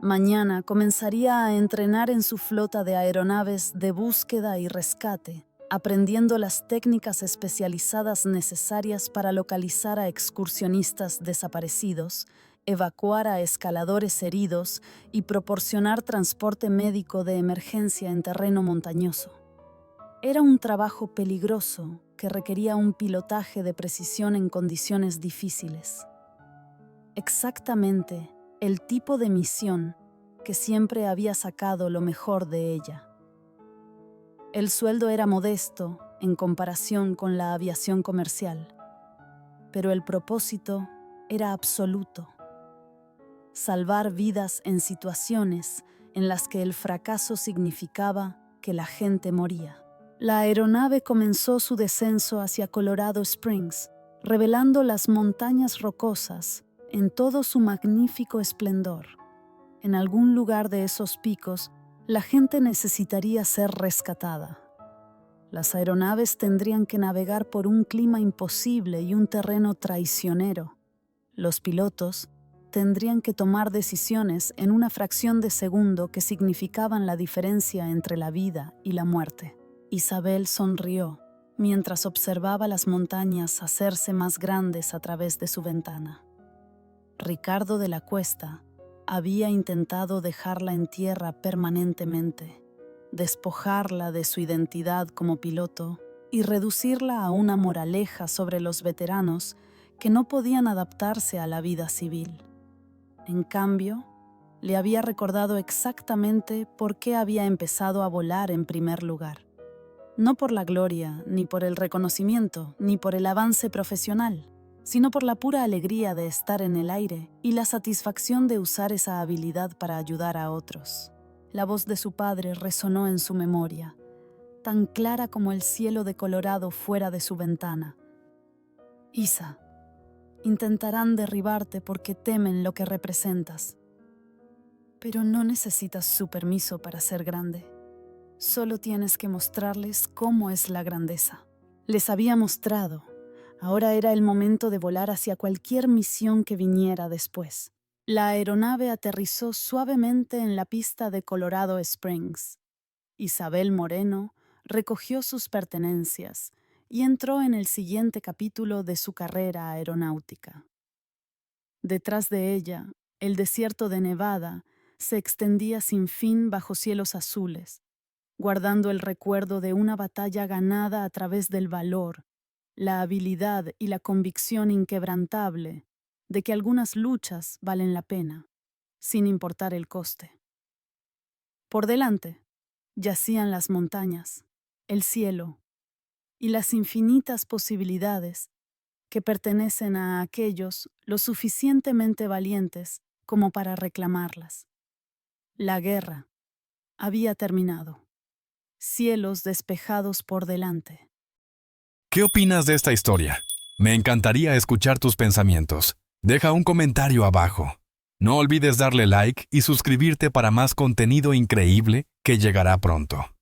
Mañana comenzaría a entrenar en su flota de aeronaves de búsqueda y rescate, aprendiendo las técnicas especializadas necesarias para localizar a excursionistas desaparecidos, evacuar a escaladores heridos y proporcionar transporte médico de emergencia en terreno montañoso. Era un trabajo peligroso que requería un pilotaje de precisión en condiciones difíciles. Exactamente el tipo de misión que siempre había sacado lo mejor de ella. El sueldo era modesto en comparación con la aviación comercial, pero el propósito era absoluto: salvar vidas en situaciones en las que el fracaso significaba que la gente moría. La aeronave comenzó su descenso hacia Colorado Springs, revelando las montañas rocosas en todo su magnífico esplendor. En algún lugar de esos picos, la gente necesitaría ser rescatada. Las aeronaves tendrían que navegar por un clima imposible y un terreno traicionero. Los pilotos tendrían que tomar decisiones en una fracción de segundo que significaban la diferencia entre la vida y la muerte. Isabel sonrió mientras observaba las montañas hacerse más grandes a través de su ventana. Ricardo de la Cuesta había intentado dejarla en tierra permanentemente, despojarla de su identidad como piloto y reducirla a una moraleja sobre los veteranos que no podían adaptarse a la vida civil. En cambio, le había recordado exactamente por qué había empezado a volar en primer lugar. No por la gloria, ni por el reconocimiento, ni por el avance profesional, sino por la pura alegría de estar en el aire y la satisfacción de usar esa habilidad para ayudar a otros. La voz de su padre resonó en su memoria, tan clara como el cielo de Colorado fuera de su ventana. Isa, intentarán derribarte porque temen lo que representas. Pero no necesitas su permiso para ser grande. Solo tienes que mostrarles cómo es la grandeza. Les había mostrado. Ahora era el momento de volar hacia cualquier misión que viniera después. La aeronave aterrizó suavemente en la pista de Colorado Springs. Isabel Moreno recogió sus pertenencias y entró en el siguiente capítulo de su carrera aeronáutica. Detrás de ella, el desierto de Nevada se extendía sin fin bajo cielos azules, guardando el recuerdo de una batalla ganada a través del valor, la habilidad y la convicción inquebrantable de que algunas luchas valen la pena, sin importar el coste. Por delante yacían las montañas, el cielo y las infinitas posibilidades que pertenecen a aquellos lo suficientemente valientes como para reclamarlas. La guerra había terminado. Cielos despejados por delante. ¿Qué opinas de esta historia? Me encantaría escuchar tus pensamientos. Deja un comentario abajo. No olvides darle like y suscribirte para más contenido increíble que llegará pronto.